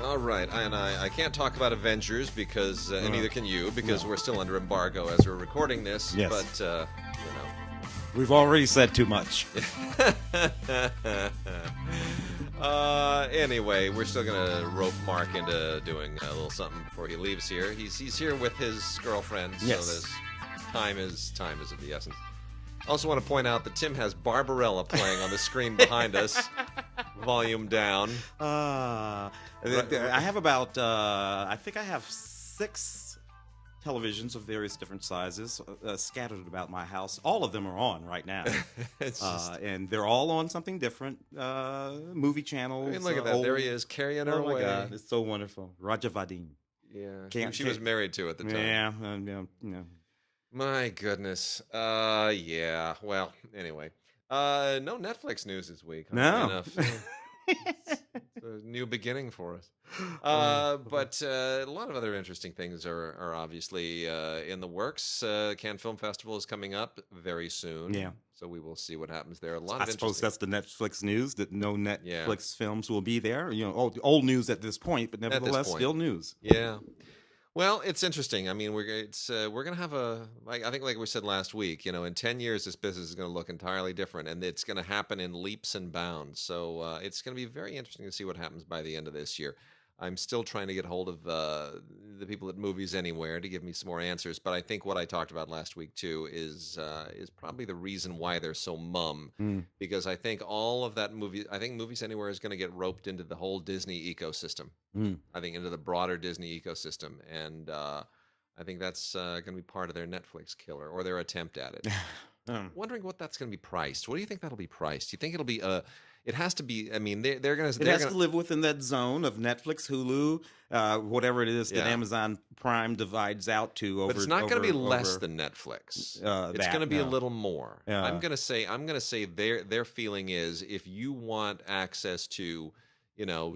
All right, and I can't talk about Avengers because, and neither can you, because we're still under embargo as we're recording this. Yes. But, We've already said too much. Anyway, we're still gonna rope Mark into doing a little something before he leaves here. He's here with his girlfriend, so this time is of the essence. I also want to point out that Tim has Barbarella playing on the screen behind us, volume down. I have about, I think I have 6 televisions of various different sizes scattered about my house. All of them are on right now. And they're all on something different. Movie channels. I mean, look at that. There he is, carrying her away. Oh, my God. It's so wonderful. Raja Vadim. Yeah. She was married to at the time. Yeah. My goodness. Yeah. Well, anyway. No Netflix news this week. No. Enough. It's a new beginning for us. But a lot of other interesting things are obviously in the works. Cannes Film Festival is coming up very soon. Yeah. So we will see what happens there. I suppose that's the Netflix news, that no Netflix films will be there. Old news at this point, but nevertheless still news. Yeah. Well, it's interesting. I mean, we're going to have I think like we said last week, in 10 years, this business is going to look entirely different, and it's going to happen in leaps and bounds. So it's going to be very interesting to see what happens by the end of this year. I'm still trying to get hold of the people at Movies Anywhere to give me some more answers. But I think what I talked about last week too is probably the reason why they're so mum. Because I think all of that I think Movies Anywhere is going to get roped into the whole Disney ecosystem. I think into the broader Disney ecosystem, and I think that's going to be part of their Netflix killer or their attempt at it. Wondering what that's going to be priced. What do you think that'll be priced? Do you think it'll be it has to be. I mean, they're going to. It has to live within that zone of Netflix, Hulu, whatever it is that Amazon Prime divides out to. But it's not going to be less than Netflix. It's going to be a little more. I'm going to say their feeling is if you want access to,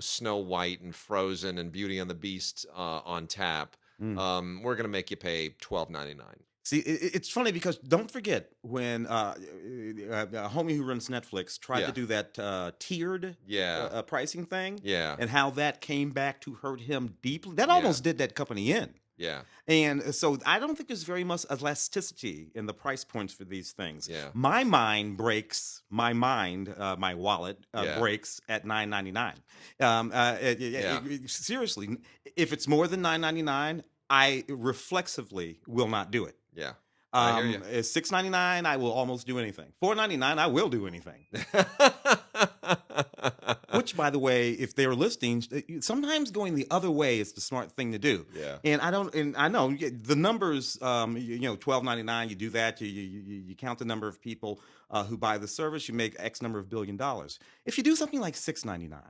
Snow White and Frozen and Beauty and the Beast on tap, we're going to make you pay $12.99. See, it's funny because don't forget when a homie who runs Netflix tried to do that tiered pricing thing, and how that came back to hurt him deeply. That almost did that company in. Yeah. And so I don't think there's very much elasticity in the price points for these things. Yeah. My wallet breaks at $9.99. Seriously, if it's more than $9.99, I reflexively will not do it. Yeah. I hear you. It's $6.99, I will almost do anything. $4.99, I will do anything. Which, by the way, if they're listing, sometimes going the other way is the smart thing to do. Yeah. And I know the numbers. $12.99. You do that. You count the number of people who buy the service. You make X number of $1 billion. If you do something like $6.99,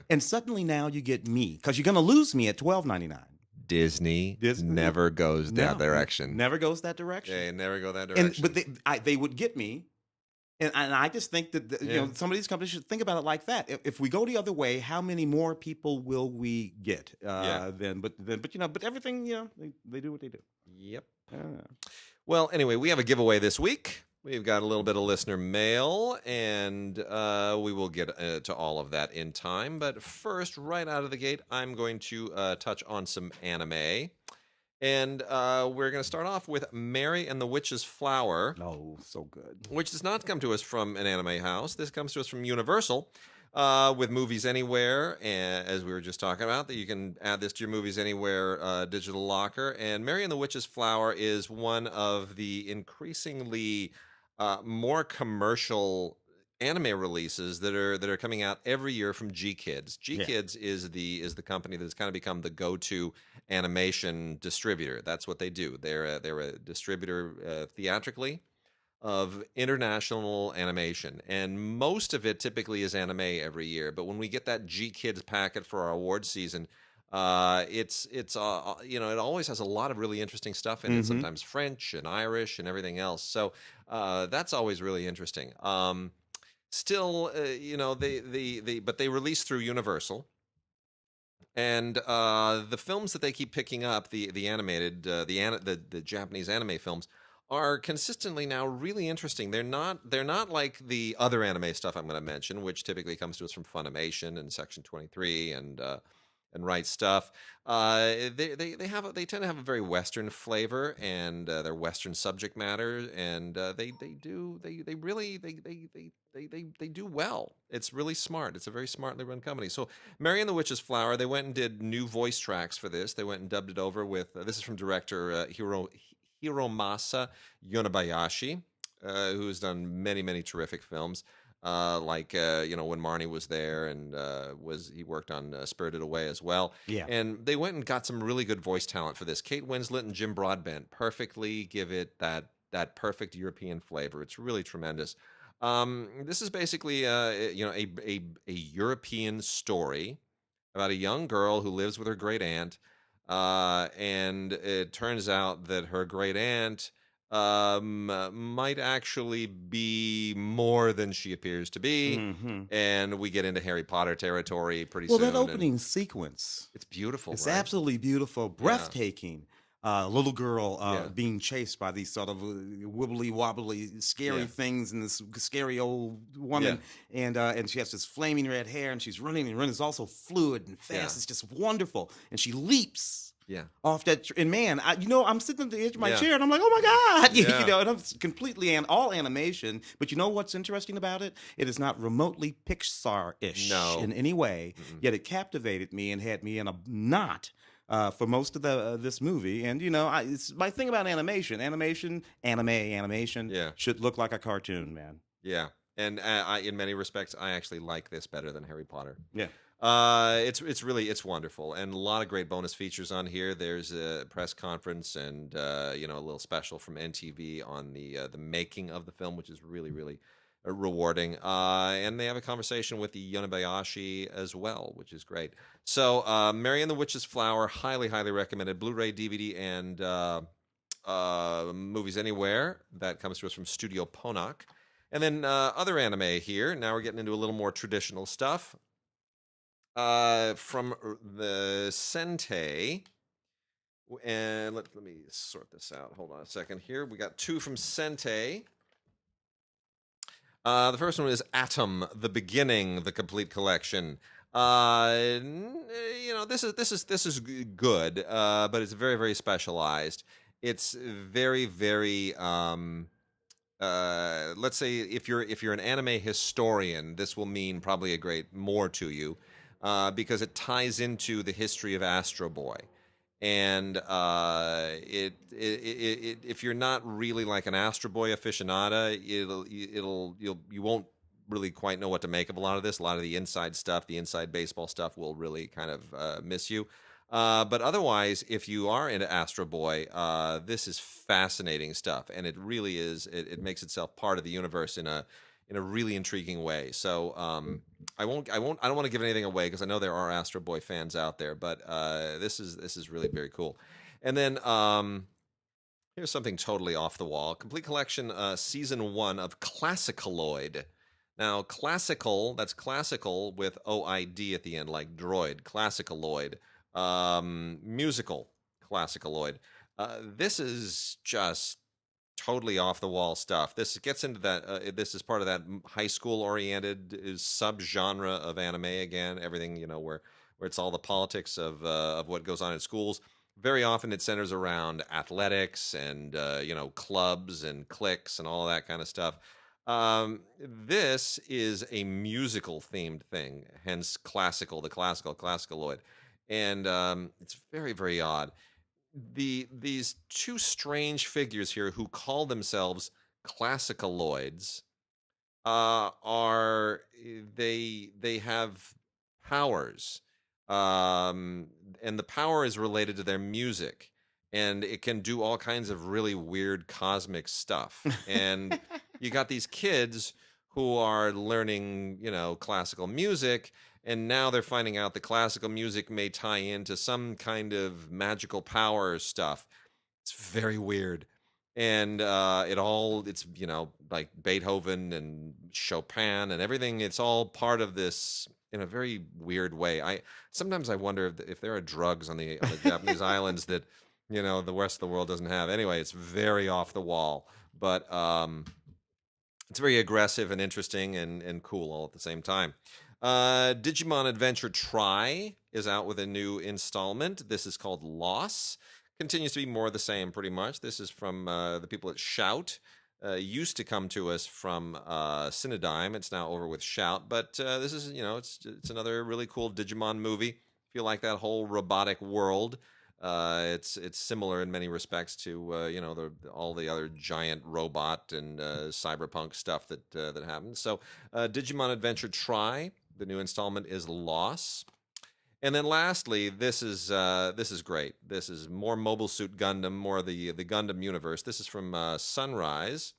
and suddenly now you get me, because you're going to lose me at $12.99. Disney never goes that direction. Never goes that direction. They never go that direction. But they would get me, and I just think that some of these companies should think about it like that. If we go the other way, how many more people will we get? But everything they do what they do. Yep. Well, anyway, we have a giveaway this week. We've got a little bit of listener mail, and we will get to all of that in time. But first, right out of the gate, I'm going to touch on some anime. And we're going to start off with Mary and the Witch's Flower. Oh, so good. Which does not come to us from an anime house. This comes to us from Universal. With Movies Anywhere, as we were just talking about, that you can add this to your Movies Anywhere digital locker. And Mary and the Witch's Flower is one of the increasingly more commercial anime releases that are coming out every year from G-Kids. G-Kids is the company that's kind of become the go-to animation distributor. That's what they do. They're a distributor theatrically of international animation, and most of it typically is anime every year. But when we get that G-Kids packet for our award season, it's it always has a lot of really interesting stuff in it. Sometimes French and Irish and everything else. So that's always really interesting. Still, but they release through Universal, and the films that they keep picking up, the animated, the Japanese anime films, are consistently now really interesting. They're not like the other anime stuff I'm going to mention, which typically comes to us from Funimation and Section 23 and Right Stuff. They tend to have a very Western flavor, and their Western subject matter, and they really they do well. It's really smart. It's a very smartly run company. So Mary and the Witch's Flower, they went and did new voice tracks for this. They went and dubbed it over with this is from director Hiromasa Yonebayashi, who's done many terrific films. Like when Marnie was there, and he worked on Spirited Away as well. Yeah. And they went and got some really good voice talent for this. Kate Winslet and Jim Broadbent perfectly give it that perfect European flavor. It's really tremendous. This is basically a European story about a young girl who lives with her great aunt, and it turns out that her great aunt might actually be more than she appears to be. Mm-hmm. And we get into Harry Potter territory pretty Well, soon. that opening sequence, it's beautiful. it's right? absolutely beautiful, breathtaking. Little girl being chased by these sort of wibbly wobbly, scary things, and this scary old woman, and she has this flaming red hair, and she's running, and running is also fluid and fast. Yeah. It's just wonderful, and she leaps. Yeah. Off that, and man, I'm sitting at the edge of my chair, and I'm like, oh my god, Yeah. and I'm completely all animation. But you know what's interesting about it? It is not remotely Pixar-ish in any way. Mm-mm. Yet it captivated me and had me in a knot for most of this movie. And it's my thing about animation. Animation should look like a cartoon, man. Yeah. And in many respects, I actually like this better than Harry Potter. Yeah. It's wonderful, and a lot of great bonus features on here. There's a press conference and a little special from NTV on the making of the film, which is really rewarding. And they have a conversation with the Yonebayashi as well, which is great. So Mary and the Witch's Flower, highly recommended. Blu-ray, DVD, and Movies Anywhere. That comes to us from Studio Ponoc. And then other anime here. Now we're getting into a little more traditional stuff. From the Sentai, and let me sort this out. Hold on a second here. We got two from Sentai. The first one is Atom: The Beginning, the complete collection. This is good, but it's very specialized. It's very let's say if you're an anime historian, this will mean probably a great more to you. Because it ties into the history of Astro Boy, and if you're not really like an Astro Boy aficionado, you won't really quite know what to make of a lot of this. A lot of the inside stuff, the inside baseball stuff, will really kind of miss you. But otherwise, if you are into Astro Boy, this is fascinating stuff, and it really is. It makes itself part of the universe in a really intriguing way. So I don't want to give anything away because I know there are Astro Boy fans out there, but this is really very cool. And then here's something totally off the wall. Complete collection, season 1 of Classicaloid. Now, classical, that's classical with OID at the end, like droid, Classicaloid. Musical Classicaloid. This is just totally off the wall stuff. This gets into that. This is part of that high school oriented subgenre of anime again. Everything where it's all the politics of what goes on in schools. Very often it centers around athletics and clubs and cliques and all that kind of stuff. This is a musical themed thing, hence the Classicaloid, and it's very odd. These two strange figures here who call themselves Classicaloids they have powers, and the power is related to their music, and it can do all kinds of really weird cosmic stuff. And you got these kids who are learning classical music, and now they're finding out the classical music may tie into some kind of magical power stuff. It's very weird. And it's like Beethoven and Chopin and everything. It's all part of this in a very weird way. Sometimes I wonder if there are drugs on the Japanese islands that the rest of the world doesn't have. Anyway, it's very off the wall, but it's very aggressive and interesting and cool all at the same time. Digimon Adventure Try is out with a new installment. This is called Loss. Continues to be more of the same, pretty much. This is from the people at Shout. Used to come to us from Cinedigm. It's now over with Shout, but this is, it's another really cool Digimon movie. If you like that whole robotic world, it's similar in many respects to all the other giant robot and cyberpunk stuff that happens. So, Digimon Adventure Try. The new installment is Loss. And then lastly, this is great. This is more Mobile Suit Gundam, more of the Gundam universe. This is from Sunrise,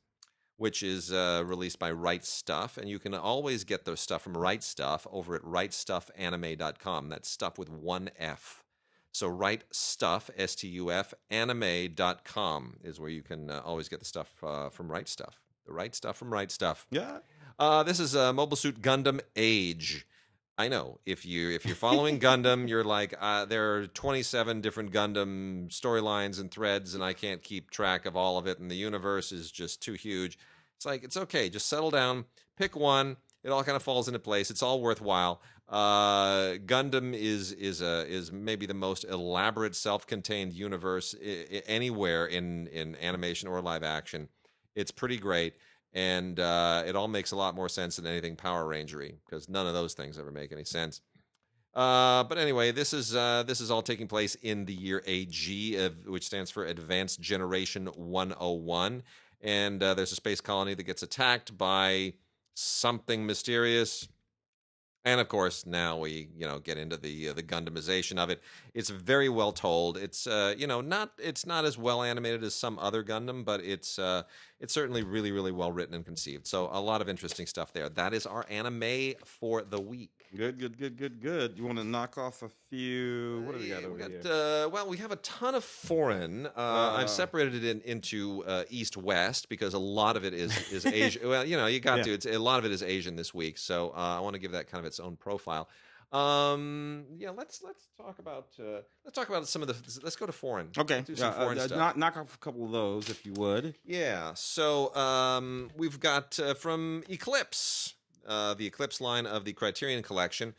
which is released by Right Stuff, and you can always get their stuff from Right Stuff over at rightstuffanime.com. That's stuff with one F. So Right Stuff, STUF, anime.com is where you can always get the stuff from Right Stuff. The Right Stuff from Right Stuff. Yeah. This is Mobile Suit Gundam Age. I know if you're following Gundam, you're like there are 27 different Gundam storylines and threads, and I can't keep track of all of it, and the universe is just too huge. It's like it's okay, just settle down, pick one. It all kind of falls into place. It's all worthwhile. Gundam is maybe the most elaborate, self-contained universe anywhere in animation or live action. It's pretty great. And it all makes a lot more sense than anything Power Rangery, because none of those things ever make any sense. But anyway, this is all taking place in the year AG, which stands for Advanced Generation 101. And there's a space colony that gets attacked by something mysterious. And of course, now we get into the Gundamization of it. It's very well told. It's it's not as well animated as some other Gundam, but it's certainly really really well written and conceived. So a lot of interesting stuff there. That is our anime for the week. Good. You want to knock off a few? What do we got over here? Well, we have a ton of foreign. I've separated it into East-West because a lot of it is Asian. Well, you got to. A lot of it is Asian this week, so I want to give that kind of its own profile. Let's talk about some of the. Let's go to foreign. Okay, do some foreign stuff. Knock off a couple of those if you would. Yeah. So we've got from Eclipse. The Eclipse line of the Criterion Collection.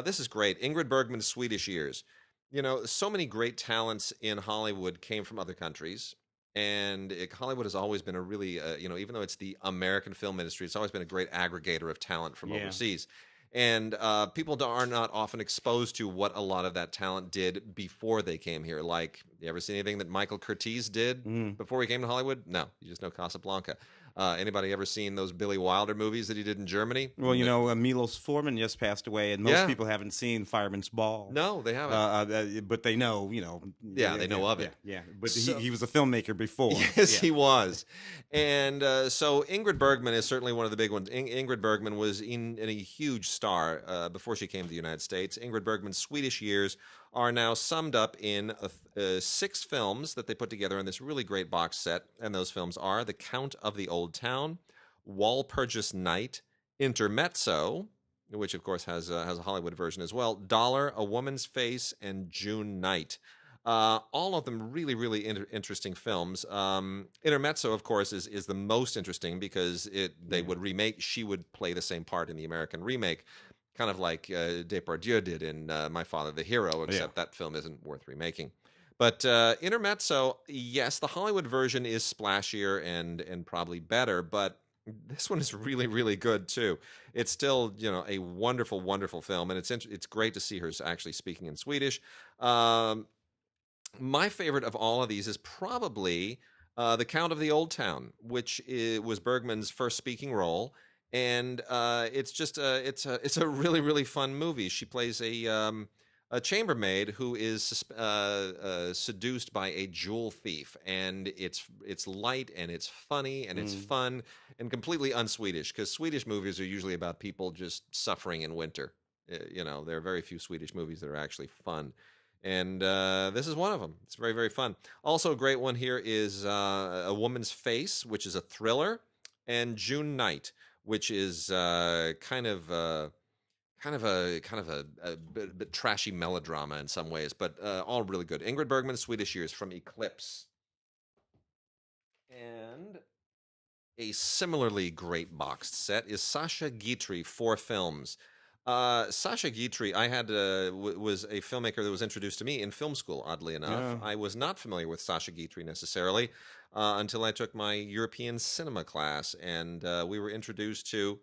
This is great. Ingrid Bergman's Swedish Years. So many great talents in Hollywood came from other countries. And Hollywood has always been a really, even though it's the American film industry, it's always been a great aggregator of talent from overseas. And people are not often exposed to what a lot of that talent did before they came here. Like, you ever seen anything that Michael Curtiz did before he came to Hollywood? No, you just know Casablanca. Anybody ever seen those Billy Wilder movies that he did in Germany? Well, Milos Forman just passed away, and most people haven't seen Fireman's Ball. No, they haven't. But they know, they know of it. Yeah, but he was a filmmaker before. Yes, he was. And so Ingrid Bergman is certainly one of the big ones. Ingrid Bergman was in a huge star before she came to the United States. Ingrid Bergman's Swedish Years are now summed up in 6 films that they put together in this really great box set. And those films are The Count of the Old Town, Walpurgis Night, Intermezzo, which of course has a Hollywood version as well, Dollar, A Woman's Face, and June Night. All of them really, really interesting films. Intermezzo, of course, is the most interesting because they would remake. She would play the same part in the American remake, kind of like Depardieu did in My Father the Hero, except that film isn't worth remaking. But Intermezzo, yes, the Hollywood version is splashier and probably better, but this one is really, really good too. It's still, a wonderful, wonderful film, and it's great to see her actually speaking in Swedish. My favorite of all of these is probably The Count of the Old Town, which was Bergman's first speaking role. And it's just it's a really really fun movie. She plays a chambermaid who is seduced by a jewel thief, and it's light and it's funny and it's fun and completely un-Swedish, because Swedish movies are usually about people just suffering in winter. There are very few Swedish movies that are actually fun. And this is one of them. It's very, very fun. Also, a great one here is A Woman's Face, which is a thriller, and June Night, which is kind of bit trashy melodrama in some ways, but all really good. Ingrid Bergman, Swedish Years from Eclipse, and a similarly great boxed set is Sacha Guitry, 4 films. Sacha Guitry, was a filmmaker that was introduced to me in film school. Oddly enough, Yeah. I was not familiar with Sacha Guitry necessarily until I took my European cinema class, and we were introduced to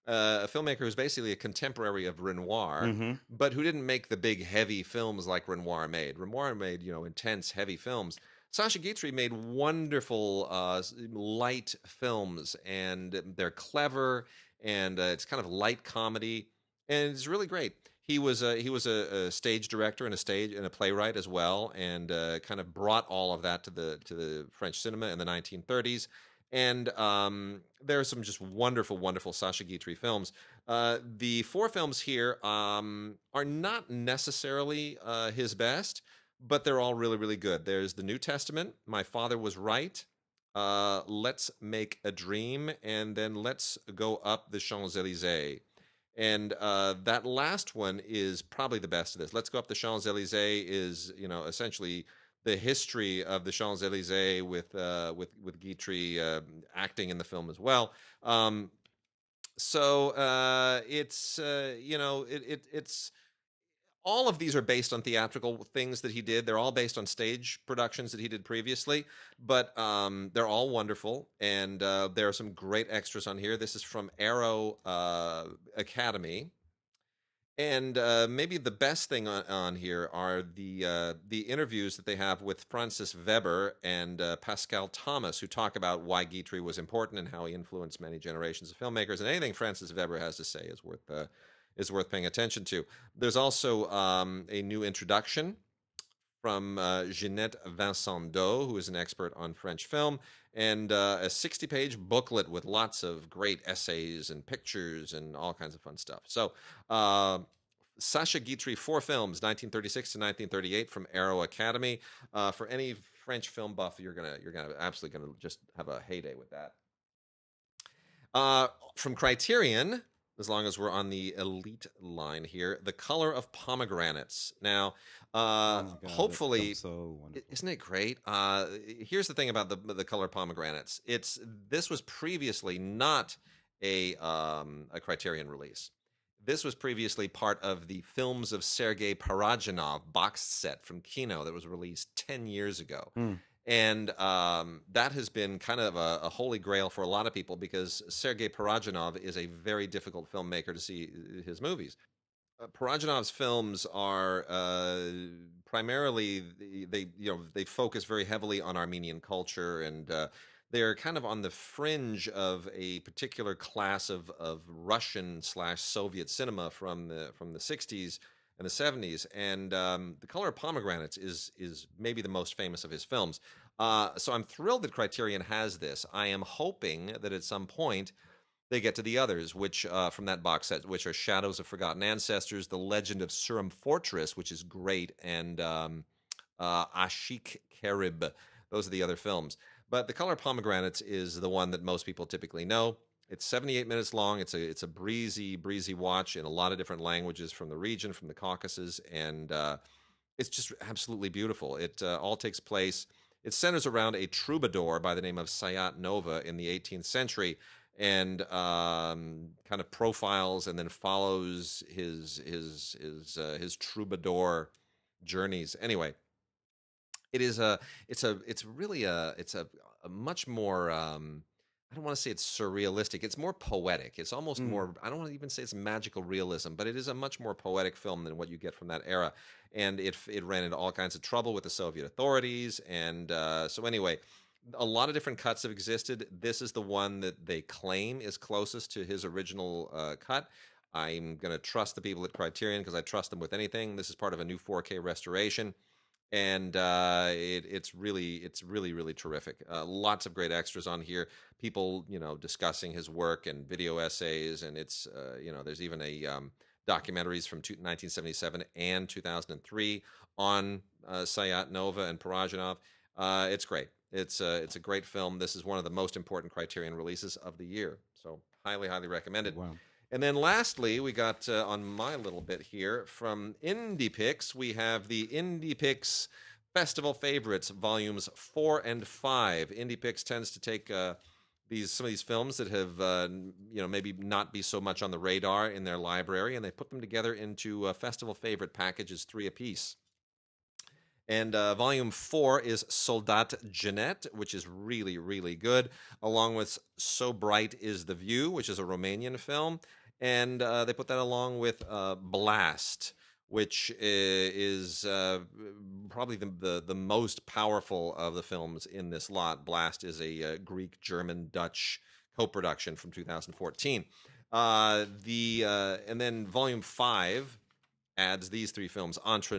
a filmmaker who's basically a contemporary of Renoir, Mm-hmm. but who didn't make the big heavy films like Renoir made. Renoir made, intense heavy films. Sacha Guitry made wonderful light films, and they're clever, and it's kind of light comedy, and it's really great. He was a stage director and a playwright as well, and kind of brought all of that to the French cinema in the 1930s. And there are some just wonderful, wonderful Sacha Guitry films. The 4 films here are not necessarily his best, but they're all really, really good. There's the New Testament, My Father Was Right, Let's Make a Dream, and then Let's Go Up the Champs-Élysées. And that last one is probably the best of this. Let's Go Up the Champs-Élysées is, essentially the history of the Champs Elysees with Guitry acting in the film as well. It's it's all of these are based on theatrical things that he did. They're all based on stage productions that he did previously, but they're all wonderful, and there are some great extras on here. This is from Arrow Academy. And maybe the best thing on here are the interviews that they have with Francis Weber and Pascal Thomas, who talk about why Guitry was important and how he influenced many generations of filmmakers. And anything Francis Weber has to say is worth paying attention to. There's also a new introduction from Jeannette Vincendo, who is an expert on French film, and a 60-page booklet with lots of great essays and pictures and all kinds of fun stuff. So, Sacha Guitry, 4 films, 1936 to 1938, from Arrow Academy. For any French film buff, you're absolutely gonna just have a heyday with that. From Criterion, as long as we're on the elite line here, The Color of Pomegranates. Now, Oh my God, that hopefully, sounds so wonderful. isn't it great? Here's the thing about the Color of Pomegranates. This was previously not a Criterion release. This was previously part of the Films of Sergei Parajanov box set from Kino that was released 10 years ago. Hmm. And that has been kind of a holy grail for a lot of people because Sergei Parajanov is a very difficult filmmaker to see his movies. Parajanov's films are primarily they focus very heavily on Armenian culture, and they're kind of on the fringe of a particular class of Russian slash Soviet cinema from the 60s and the 70s. And The Color of Pomegranates is maybe the most famous of his films. So I'm thrilled that Criterion has this. I am hoping that at some point they get to the others, which from that box set, which are Shadows of Forgotten Ancestors, The Legend of Surum Fortress, which is great, and Ashik Kerib. Those are the other films. But The Color of Pomegranates is the one that most people typically know. It's 78 minutes long. It's a breezy watch in a lot of different languages from the region, from the Caucasus, and it's just absolutely beautiful. It all takes place. It centers around a troubadour by the name of Sayat Nova in the 18th century, and kind of profiles and then follows his troubadour journeys. Anyway, it's really a much more I don't want to say it's surrealistic. It's more poetic. It's almost Hmm. more, I don't want to even say it's magical realism, but it is a much more poetic film than what you get from that era. And it ran into all kinds of trouble with the Soviet authorities. And so anyway, a lot of different cuts have existed. This is the one that they claim is closest to his original cut. I'm going to trust the people at Criterion because I trust them with anything. This is part of a new 4K restoration, and it's really terrific. Lots of great extras on here. People discussing his work and video essays, and there's even a documentaries from 1977 and 2003 on Sayat Nova and Parajanov. It's great. It's a great film. This is one of the most important Criterion releases of the year, so highly recommended. Wow. And then lastly, we got on my little bit here from Indiepix, we have the Indiepix Festival Favorites, volumes 4 and 5. Indiepix tends to take some of these films that have maybe not be so much on the radar in their library, and they put them together into festival favorite packages, 3 apiece. And volume 4 is Soldate, Jeannette, which is really, really good, along with So Bright Is the View, which is a Romanian film. And they put that along with Blast, which is probably the most powerful of the films in this lot. Blast is a Greek, German, Dutch co-production from 2014. And then volume 5 adds these 3 films: Entre,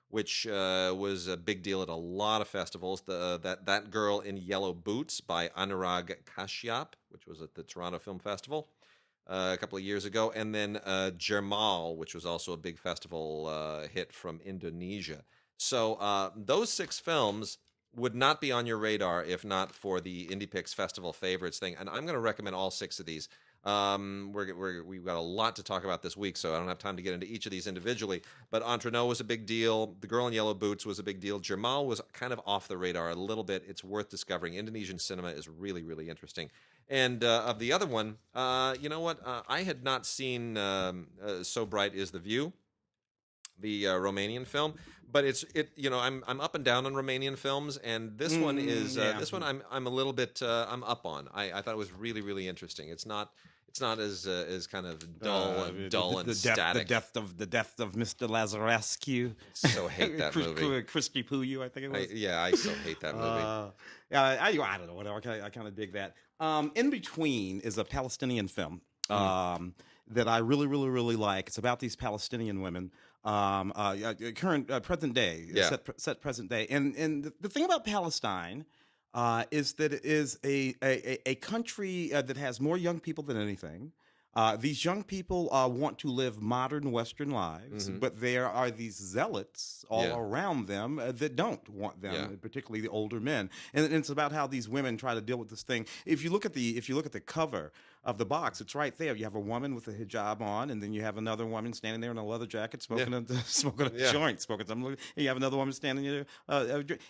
which was a big deal at a lot of festivals. That Girl in Yellow Boots by Anurag Kashyap, which was at the Toronto Film Festival a couple of years ago, and then Jermal, which was also a big festival hit from Indonesia. So those 6 films would not be on your radar if not for the Indiepix Festival Favorites thing, and I'm going to recommend all 6 of these. We've got a lot to talk about this week, so I don't have time to get into each of these individually. But Entre was a big deal. The Girl in Yellow Boots was a big deal. Jermal was kind of off the radar a little bit. It's worth discovering. Indonesian cinema is really, really interesting. And of the other one, you know what? I had not seen So Bright Is the View, the Romanian film, but I'm up and down on Romanian films, and this one is this one I'm a little bit I'm up on. I thought it was really, really interesting. It's not as kind of dull and static. The death of Mr. Lazarescu. So hate that movie. Crispy Puyo, I think it was. I so hate that movie. I don't know. Whatever. I kind of dig that. In Between is a Palestinian film that I really, really, really like. It's about these Palestinian women. Present day, set present day, and the thing about Palestine is that it is a country that has more young people than anything. These young people want to live modern Western lives, but there are these zealots all around them that don't want them, particularly the older men. And it's about how these women try to deal with this thing. If you look at the cover of the box, it's right there. You have a woman with a hijab on, and then you have another woman standing there in a leather jacket smoking a joint, smoking something. And you have another woman standing there,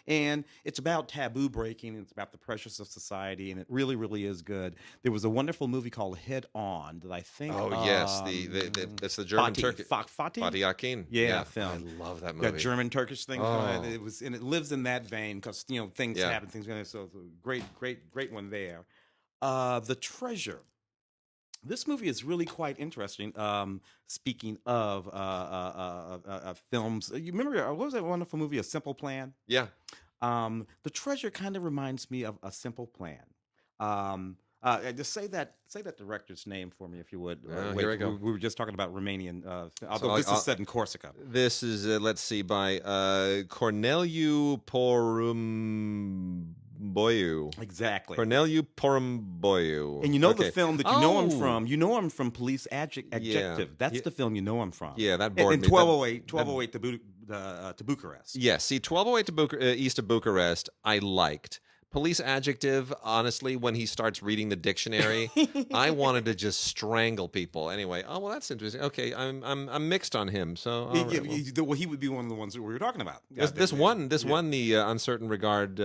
and it's about taboo breaking. It's about the pressures of society, and it really, really is good. There was a wonderful movie called Head On that I think. Oh yes, that's the German Turkish Fatih Akin. Film. I love that movie. That German Turkish thing. It was, and it lives in that vein because things happen. So it's a great one there. The Treasure. This movie is really quite interesting. Speaking of films, you remember what was that wonderful movie, A Simple Plan? Yeah. The Treasure kind of reminds me of A Simple Plan. Just say that director's name for me, if you would. Here we go. We were just talking about Romanian. Although this is set in Corsica. This is let's see, by Corneliu Porumboiu. Exactly. Corneliu Porumboiu. And the film that you know him from. You know him from Police Adjective. That's the film you know him from. Yeah, that bored me. 1208 to Bucharest. Yes, see, 1208 to east of Bucharest, I liked. Police Adjective, honestly, when he starts reading the dictionary, I wanted to just strangle people. Anyway, that's interesting. Okay, I'm mixed on him. So he would be one of the ones that we were talking about. This won the uncertain regard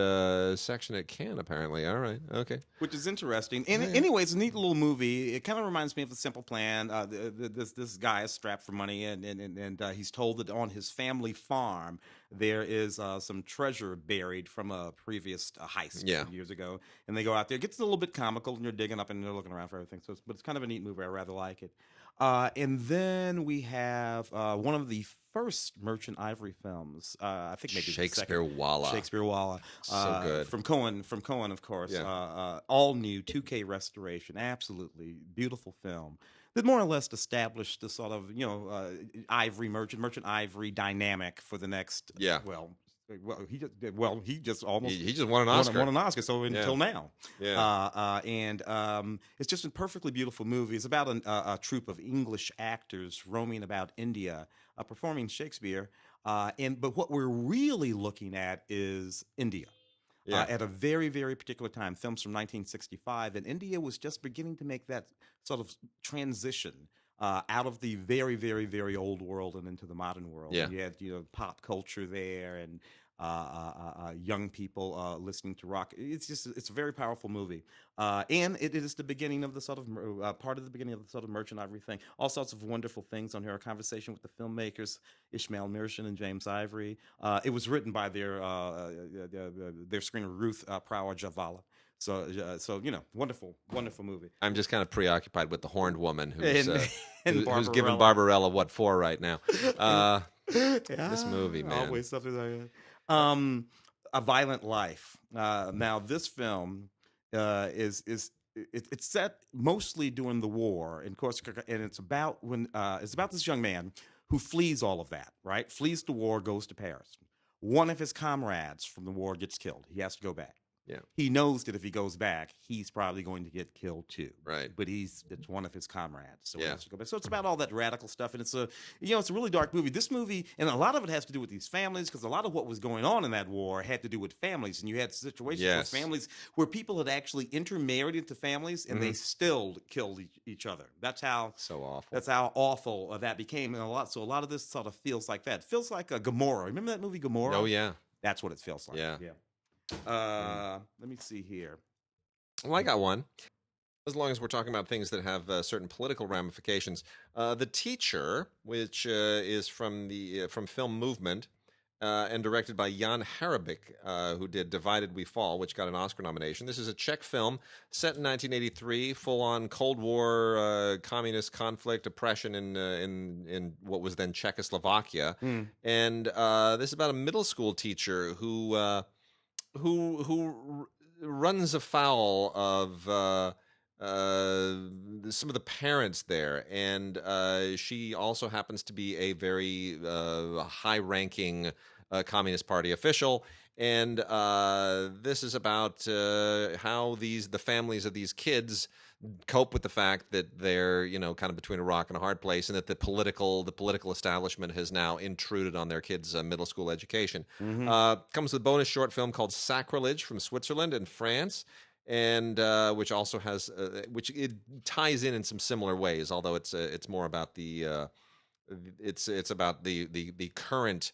section at Cannes, apparently. All right, okay. Which is interesting. And anyway, it's a neat little movie. It kind of reminds me of A Simple Plan. This guy is strapped for money, and he's told that on his family farm there is some treasure buried from a previous heist years ago, and they go out there. It gets a little bit comical, and you're digging up and they're looking around for everything. But it's kind of a neat movie. I rather like it. And then we have one of the first Merchant Ivory films. I think maybe Shakespeare Wallah. Shakespeare Wallah. So good. From Cohen, of course. Yeah. All new 2K restoration. Absolutely beautiful film that more or less established the sort of ivory merchant ivory dynamic for the next he just almost he just won an Oscar. Won an Oscar. So until now, and it's just a perfectly beautiful movie. It's about a troupe of English actors roaming about India, performing Shakespeare. But what we're really looking at is India. Yeah. at a very, very particular time. Films from 1965, and India was just beginning to make that sort of transition out of the very, very, very old world and into the modern world. Yeah. And you had pop culture there and young people listening to rock. It's a very powerful movie, and it is the beginning of the sort of part of the beginning of the sort of merchant ivory thing. All sorts of wonderful things on here. A conversation with the filmmakers Ishmael Mirshan and James Ivory. It was written by their screener Ruth Prawa-Javala. So wonderful, wonderful movie. I'm just kind of preoccupied with the horned woman And who's giving Barbarella what for right now. This movie, man. Always something like that. A Violent Life. Now, this film it's set mostly during the war, and of course, and it's about this young man who flees all of that, right? Flees the war, goes to Paris. One of his comrades from the war gets killed. He has to go back. Yeah. He knows that if he goes back, he's probably going to get killed too. Right. But it's one of his comrades, so he Yeah. has to go back. So it's about all that radical stuff, and it's a really dark movie. This movie, and a lot of it has to do with these families, because a lot of what was going on in that war had to do with families, and you had situations where Yes. families where people had actually intermarried into families, and they still killed each other. That's how So awful. That's how awful that became, and a lot of this sort of feels like that. It feels like a Gomorrah. Remember that movie Gomorrah? Oh yeah. That's what it feels like. Yeah. Let me see here. Well, I got one. As long as we're talking about things that have certain political ramifications, The Teacher, which is from Film Movement and directed by Jan Harabik, who did Divided We Fall, which got an Oscar nomination. This is a Czech film set in 1983, full-on Cold War, communist conflict, oppression in what was then Czechoslovakia, and this is about a middle school teacher who runs afoul of some of the parents there, and she also happens to be a very high-ranking Communist Party official. And this is about how the families of these kids cope with the fact that they're kind of between a rock and a hard place, and that the political establishment has now intruded on their kids' middle school education. Comes with a bonus short film called Sacrilege from Switzerland and France, and which also has which it ties in some similar ways, although it's more about it's about the current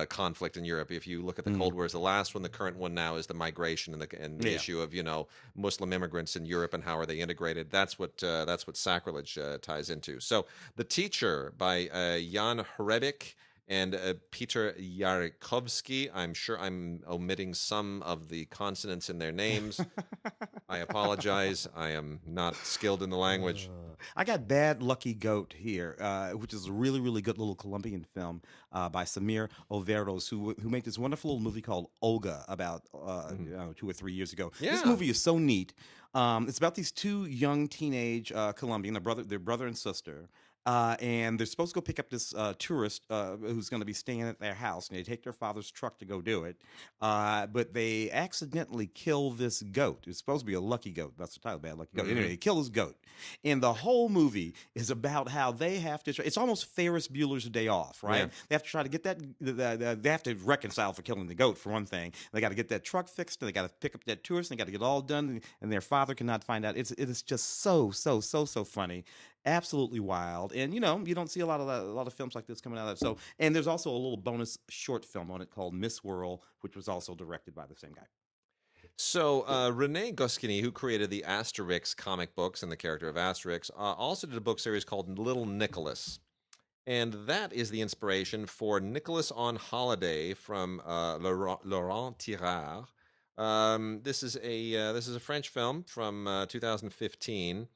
conflict in Europe. If you look at the Cold War as the last one, the current one now is the migration and the issue of Muslim immigrants in Europe and how are they integrated. That's what Sacrilege ties into. So The Teacher by Jan Hrebik and Peter Yarkovsky. I'm sure I'm omitting some of the consonants in their names. I apologize. I am not skilled in the language. I got Bad Lucky Goat here, which is a really, really good little Colombian film by Samir Overos, who made this wonderful little movie called Olga about 2 or 3 years ago. Yeah. This movie is so neat. It's about these two young teenage Colombian, their brother and sister. And they're supposed to go pick up this tourist who's going to be staying at their house, and they take their father's truck to go do it. But they accidentally kill this goat. It's supposed to be a lucky goat. That's the title, Bad Lucky Goat. Anyway, they kill this goat. And the whole movie is about how they have to it's almost Ferris Bueller's Day Off, right? Yeah. They have to try to get that, they have to reconcile for killing the goat, for one thing. They got to get that truck fixed, and they got to pick up that tourist, and they got to get it all done, and their father cannot find out. It is just so funny. Absolutely wild, and you don't see a lot of films like this coming out of that. So, and there's also a little bonus short film on it called Miss Whirl, which was also directed by the same guy. So Rene Goscinny, who created the Asterix comic books and the character of Asterix, also did a book series called Little Nicholas, and that is the inspiration for Nicholas on Holiday from Laurent Tirard. This is a French film from 2015.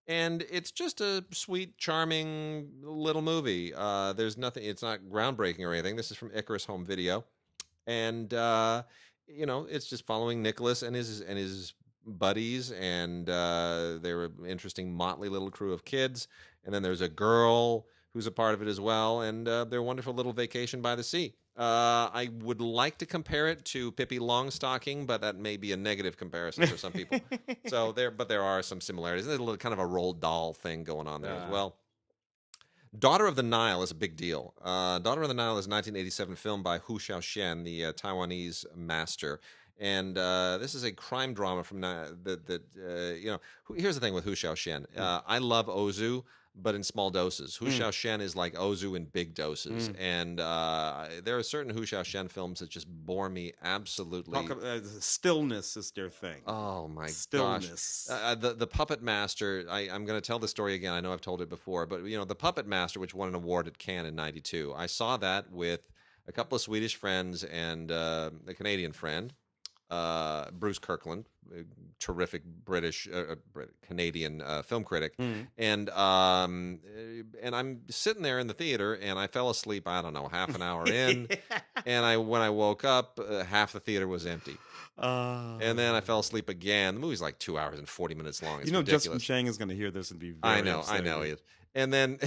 And it's just a sweet, charming little movie. There's nothing. It's not groundbreaking or anything. This is from Icarus Home Video, and it's just following Nicholas and his buddies, and they're an interesting motley little crew of kids. And then there's a girl who's a part of it as well, and their wonderful little vacation by the sea. I would like to compare it to Pippi Longstocking, but that may be a negative comparison for some people. But there are some similarities. There's a little kind of a Roald Dahl thing going on there as well. Daughter of the Nile is a big deal. Daughter of the Nile is a 1987 film by Hu Xiaoxian, the Taiwanese master. And this is a crime drama from here's the thing with Hu Xiaoshen. I love Ozu, but in small doses. Hu Xiaoshen is like Ozu in big doses, and there are certain Hu Xiaoshen films that just bore me absolutely. Stillness is their thing. Oh my Stillness. gosh! The Puppet Master. I'm going to tell the story again. I know I've told it before, but the Puppet Master, which won an award at Cannes in '92. I saw that with a couple of Swedish friends and a Canadian friend. Bruce Kirkland, a terrific Canadian film critic, and I'm sitting there in the theater, and I fell asleep. I don't know, half an hour in, and when I woke up, half the theater was empty. And then I fell asleep again. The movie's like 2 hours and 40 minutes long. It's ridiculous. Justin Chang is going to hear this and be very upset. I know he is. And then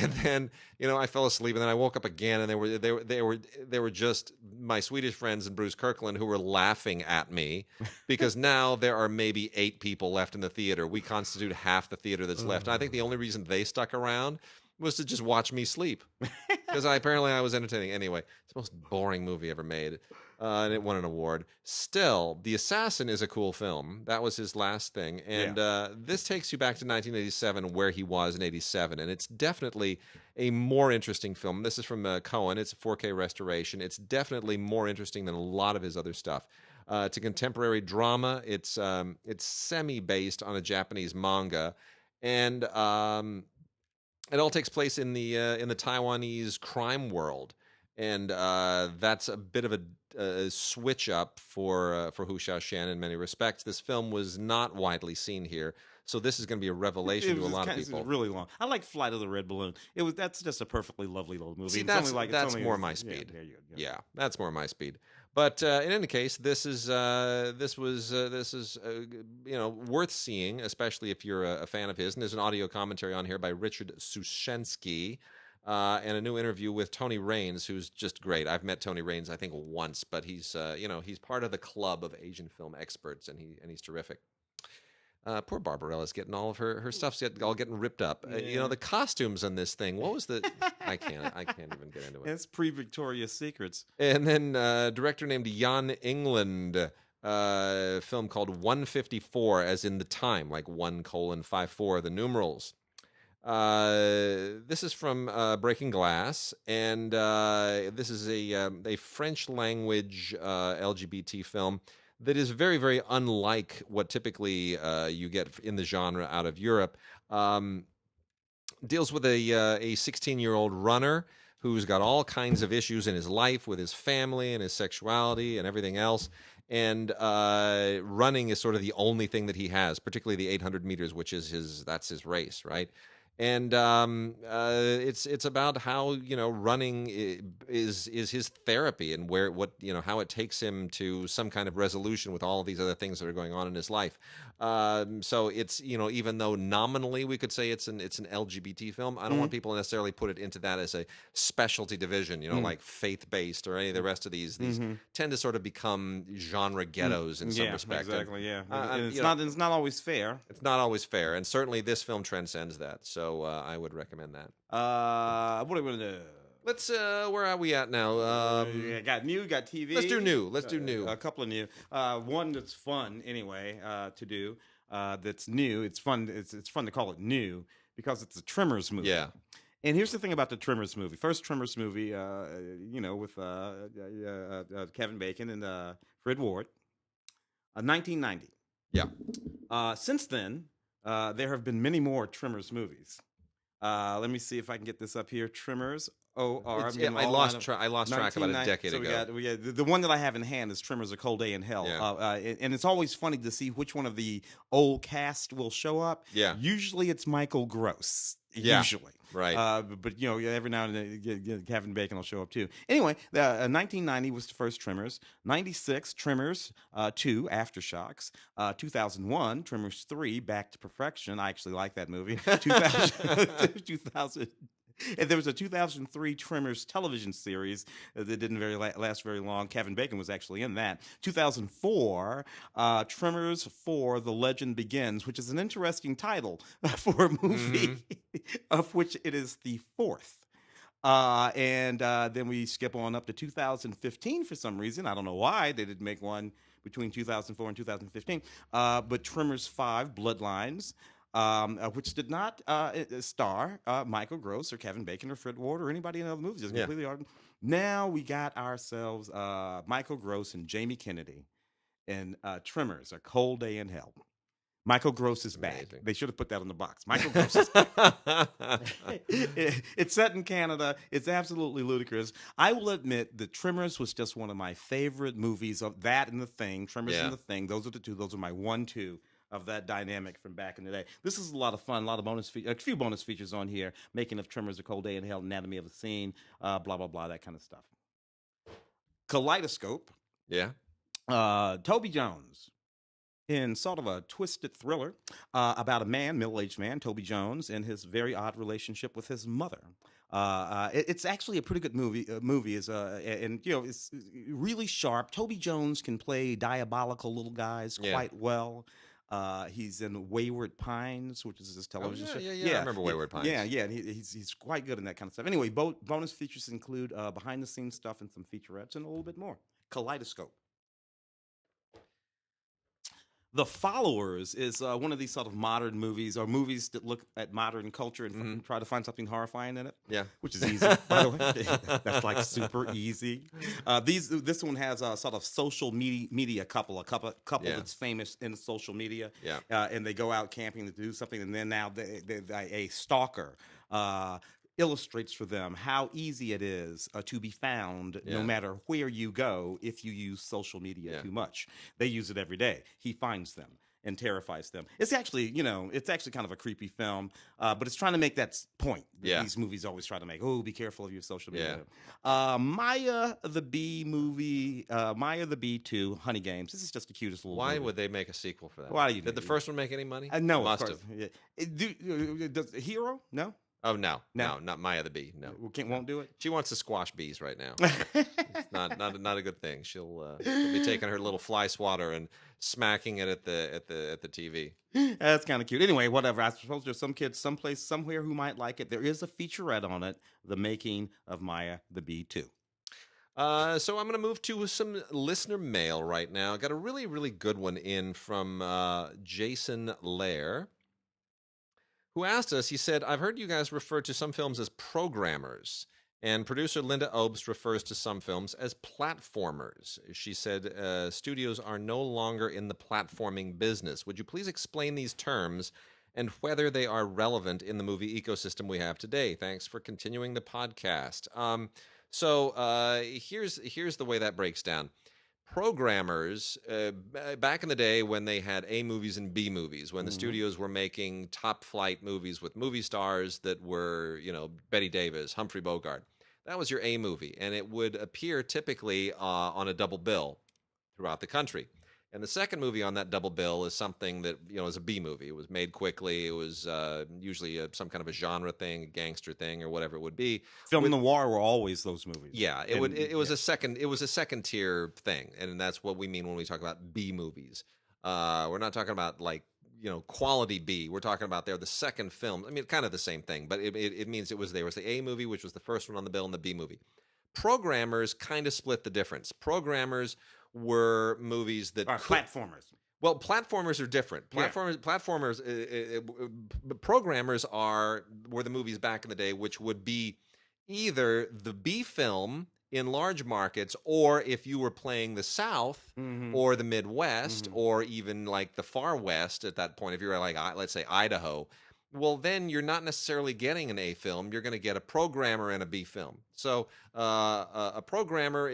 I fell asleep, and then I woke up again, and they were just my Swedish friends and Bruce Kirkland who were laughing at me because now there are maybe 8 people left in the theater. We constitute half the theater that's left. And I think the only reason they stuck around was to just watch me sleep because apparently I was entertaining. Anyway, it's the most boring movie ever made, and it won an award. Still, The Assassin is a cool film. That was his last thing, and this takes you back to 1987, where he was in '87, and it's definitely a more interesting film. This is from Cohen. It's a 4K restoration. It's definitely more interesting than a lot of his other stuff. It's a contemporary drama. It's semi-based on a Japanese manga, and it all takes place in the Taiwanese crime world, and that's a bit of a switch up for Hu Xiaoshen in many respects. This film was not widely seen here, so this is going to be a revelation to a lot of people. It was really long. I like Flight of the Red Balloon. That's just a perfectly lovely little movie. See, that's more my speed. Yeah, that's more my speed. But in any case, this is worth seeing, especially if you're a fan of his. And there's an audio commentary on here by Richard Sushensky, and a new interview with Tony Raines, who's just great. I've met Tony Raines, I think, once, but he's part of the club of Asian film experts, and he's terrific. Poor Barbarella's getting all of her stuff's all getting ripped up. The costumes on this thing. What was the? I can't even get into it. It's pre-Victoria's Secrets. And then a director named Jan England, film called 154, as in the time, like 1:54, the numerals. This is from Breaking Glass, and this is a French language LGBT film that is very, very unlike what typically you get in the genre out of Europe. Deals with a 16-year-old runner who's got all kinds of issues in his life with his family and his sexuality and everything else. And running is sort of the only thing that he has, particularly the 800 meters, which is that's his race, right? And it's about how running is his therapy, and how it takes him to some kind of resolution with all of these other things that are going on in his life. So it's even though nominally we could say it's an LGBT film, I don't want people to necessarily put it into that as a specialty division, like faith based or any of the rest of these tend to sort of become genre ghettos in some respect. Exactly. It's not always fair. It's not always fair, and certainly this film transcends that. So I would recommend that. What are we gonna do? Let's. Where are we at now? Got new, got TV. Let's do new. Let's do new. A couple of new. One that's fun anyway to do. That's new. It's fun. It's fun to call it new because it's a Tremors movie. Yeah. And here's the thing about the Tremors movie. First Tremors movie, with Kevin Bacon and Fred Ward, 1990. Yeah. Since then, there have been many more Tremors movies. Let me see if I can get this up here. Tremors. I lost track about a decade ago. We got the one that I have in hand is Tremors: A Cold Day in Hell. Yeah. And it's always funny to see which one of the old cast will show up. Yeah. Usually it's Michael Gross. Yeah. Usually. Right. But every now and then Kevin Bacon will show up too. Anyway, 1990 was the first Tremors. 96, Tremors 2, Aftershocks. 2001, Tremors 3, Back to Perfection. I actually like that movie. 2000. And there was a 2003 Tremors television series that didn't last very long. Kevin Bacon was actually in that. 2004, Tremors 4, The Legend Begins, which is an interesting title for a movie, of which it is the fourth. And then we skip on up to 2015 for some reason. I don't know why they didn't make one between 2004 and 2015. But Tremors 5, Bloodlines, which did not star Michael Gross or Kevin Bacon or Fred Ward or anybody in other movies. Just completely Now we got ourselves Michael Gross and Jamie Kennedy in Tremors, A Cold Day in Hell. Michael Gross is back. They should have put that on the box. Michael Gross is back. It's set in Canada. It's absolutely ludicrous. I will admit that Tremors was just one of my favorite movies of that and The Thing. Tremors and The Thing. Those are the two. Those are my 1-2 of that dynamic from back in the day. This is a lot of fun. A lot of a few bonus features on here. Making of Tremors, A Cold Day in Hell, Anatomy of a Scene, blah, blah, blah, that kind of stuff. Kaleidoscope. Yeah. Toby Jones. In sort of a twisted thriller about a man, middle-aged man, Toby Jones, and his very odd relationship with his mother. It's actually a pretty good movie. And it's really sharp. Toby Jones can play diabolical little guys quite well. He's in Wayward Pines, which is his television show. Yeah. I remember Wayward Pines. Yeah. And he's quite good in that kind of stuff. Anyway, bonus features include behind-the-scenes stuff and some featurettes and a little bit more. Kaleidoscope. The Followers is one of these sort of modern movies, or movies that look at modern culture and try to find something horrifying in it. Yeah, which is easy, by the way. That's like super easy. This one has a sort of social media couple that's famous in social media. Yeah, and they go out camping to do something, and then now a stalker illustrates for them how easy it is to be found no matter where you go if you use social media too much. They use it every day. He finds them and terrifies them. It's actually, kind of a creepy film, but it's trying to make that point that these movies always try to make. Oh, be careful of your social media. Maya the Bee movie, Maya the Bee 2, Honey Games. This is just the cutest little movie. Why would they make a sequel for that? Why do you Did the first one make any money? No, must have. Does Hero? No. Oh no, not Maya the Bee. No, won't do it. She wants to squash bees right now. It's not a good thing. She'll be taking her little fly swatter and smacking it at the TV. That's kind of cute. Anyway, whatever. I suppose there's some kids someplace somewhere who might like it. There is a featurette on it, The Making of Maya the Bee 2. So I'm going to move to some listener mail right now. I got a really, really good one in from Jason Lair, who asked us. He said, I've heard you guys refer to some films as programmers, and producer Linda Obst refers to some films as platformers. She said, studios are no longer in the platforming business. Would you please explain these terms and whether they are relevant in the movie ecosystem we have today? Thanks for continuing the podcast. So here's the way that breaks down. Programmers, back in the day when they had A movies and B movies, when the studios were making top flight movies with movie stars that were, Bette Davis, Humphrey Bogart, that was your A movie. And it would appear typically on a double bill throughout the country. And the second movie on that double bill is something that, is a B movie. It was made quickly. It was usually some kind of a genre thing, a gangster thing, or whatever it would be. Film noir were always those movies. Yeah, it was a second tier thing, and that's what we mean when we talk about B movies. We're not talking about quality B. We're talking about they're the second film. I mean, kind of the same thing, but it means there was the A movie, which was the first one on the bill, and the B movie. Programmers kind of split the difference. Programmers were movies that platformers. Well, platformers are different. Programmers were the movies back in the day, which would be either the B film in large markets, or if you were playing the South or the Midwest, or even like the Far West at that point, if you were like, let's say Idaho, well, then you're not necessarily getting an A film. You're going to get a programmer and a B film. So a programmer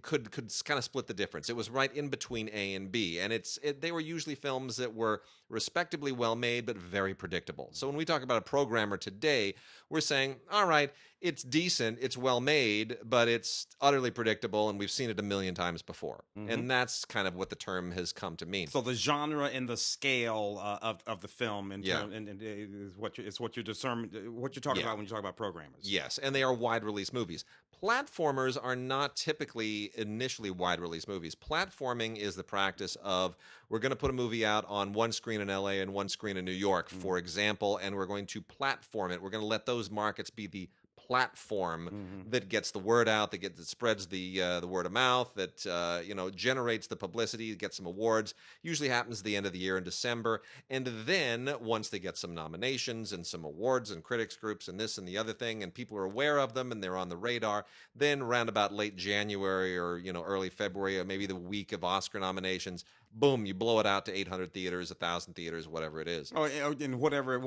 could kind of split the difference. It was right in between A and B, and they were usually films that were respectably well made but very predictable. So when we talk about a programmer today, we're saying, all right, it's decent, it's well made, but it's utterly predictable, and we've seen it a million times before. And that's kind of what the term has come to mean. So the genre and the scale of the film is what you're talking about when you talk about programmers. Yes, and they are wide release movies. Platformers are not typically initially wide release movies. Platforming is the practice of, we're going to put a movie out on one screen in LA and one screen in New York, for example, and we're going to platform it. We're going to let those markets be the platform that gets the word out, that spreads the word of mouth, that generates the publicity, gets some awards. Usually happens at the end of the year in December, and then once they get some nominations and some awards and critics groups and this and the other thing, and people are aware of them and they're on the radar, then around about late January or early February or maybe the week of Oscar nominations, boom, you blow it out to 800 theaters, 1,000 theaters, whatever it is. Oh, and whatever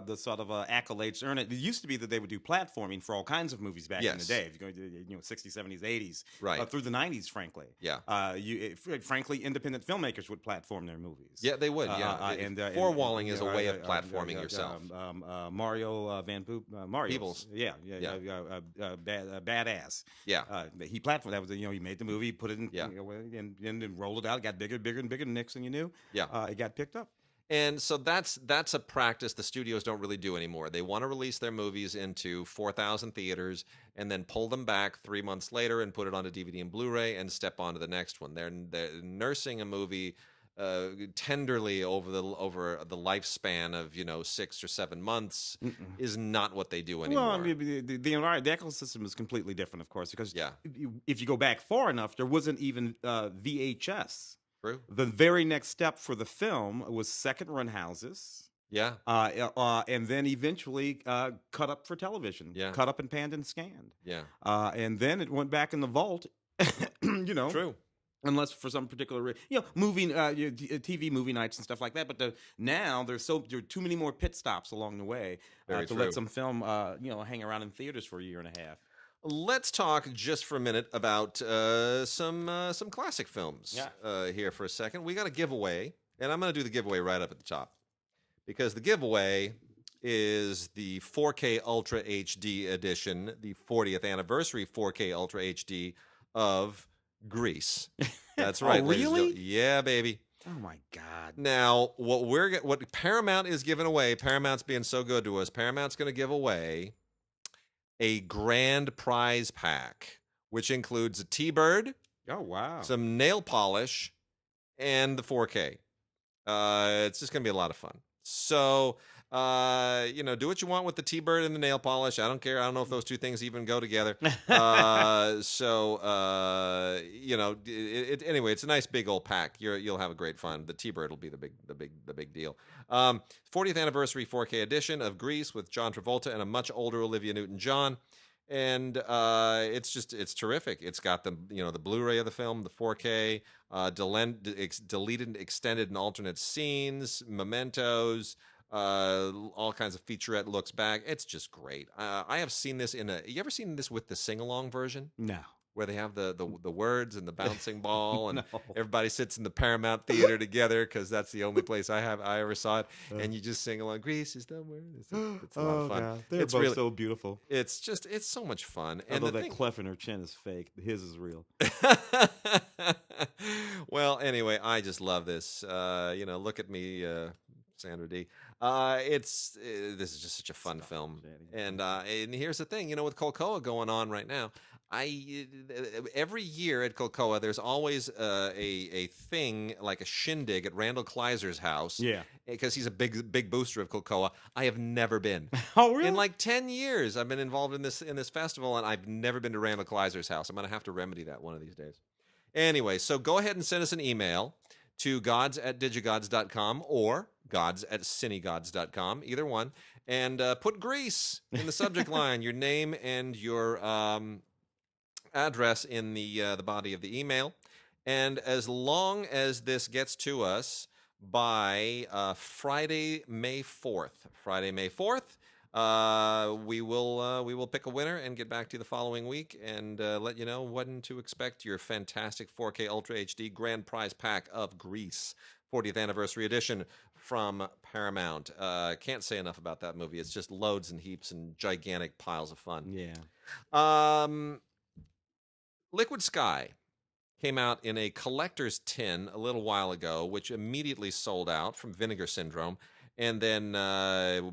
the sort of accolades earn it. It used to be that they would do platforming for all kinds of movies back in the day. If you're going to 60s, 70s, 80s, right, through the 90s, frankly. Yeah. Frankly, independent filmmakers would platform their movies. Yeah, they would. Yeah. Four-walling is a way of platforming yourself. Mario Van Poop, Mario. Peebles. Yeah. Badass. Yeah. He platformed. That was he made the movie, put it in, and rolled it out. It got bigger and bigger. The next thing you knew, it got picked up. And so that's a practice the studios don't really do anymore. They want to release their movies into 4,000 theaters and then pull them back 3 months later and put it onto DVD and Blu-ray and step on to the next one. They're nursing a movie tenderly over the lifespan of 6 or 7 months is not what they do anymore. Well, I mean, the ecosystem is completely different, of course, because if you go back far enough, there wasn't even VHS. True. The very next step for the film was second run houses. Yeah. And then eventually cut up for television. Yeah. Cut up and panned and scanned. Yeah. And then it went back in the vault. True. Unless for some particular, movie, TV movie nights and stuff like that. But now there are too many more pit stops along the way to let some film, hang around in theaters for a year and a half. Let's talk just for a minute about some classic films here for a second. We got a giveaway, and I'm going to do the giveaway right up at the top because the giveaway is the 4K Ultra HD edition, the 40th anniversary 4K Ultra HD of Grease. That's right. Oh, really? Yeah, baby. Oh my God! Now, what Paramount is giving away? Paramount's being so good to us. Paramount's going to give away a grand prize pack, which includes a T-Bird. Oh, wow. Some nail polish, and the 4K. It's just going to be a lot of fun. So, do what you want with the T-Bird and the nail polish. I don't care. I don't know if those two things even go together. Anyway, it's a nice big old pack. You'll have a great fun. The T-Bird will be the big deal. 40th anniversary 4K edition of Grease with John Travolta and a much older Olivia Newton-John. And it's terrific. It's got the Blu-ray of the film, the 4K, deleted, extended, and alternate scenes, mementos, all kinds of featurette looks back. It's just great. I have seen this you ever seen this with the sing-along version? No. Where they have the words and the bouncing ball and No. everybody sits in the Paramount Theater together because that's the only place I ever saw it, and you just sing along. Grease is the word. It's a lot of fun. God. They're both really so beautiful. It's so much fun. Although and that clef in her chin is fake, his is real. Well, anyway, I just love this. Look at me, Sandra D. This is just such a fun film, and here's the thing, with Colcoa going on right now. Every year at Colcoa, there's always a thing like a shindig at Randall Kleiser's house. Yeah, because he's a big booster of Colcoa. I have never been. Oh, really? In like 10 years, I've been involved in this festival, and I've never been to Randall Kleiser's house. I'm going to have to remedy that one of these days. Anyway, so go ahead and send us an email to gods@digigods.com or gods@cinegods.com, either one, and put Grease in the subject line, your name and your address in the body of the email. And as long as this gets to us by Friday, May 4th, we will pick a winner and get back to you the following week and let you know when to expect your fantastic 4K Ultra HD Grand Prize Pack of Grease, 40th Anniversary Edition from Paramount. Can't say enough about that movie. It's just loads and heaps and gigantic piles of fun. Yeah. Liquid Sky came out in a collector's tin a little while ago, which immediately sold out from Vinegar Syndrome, and then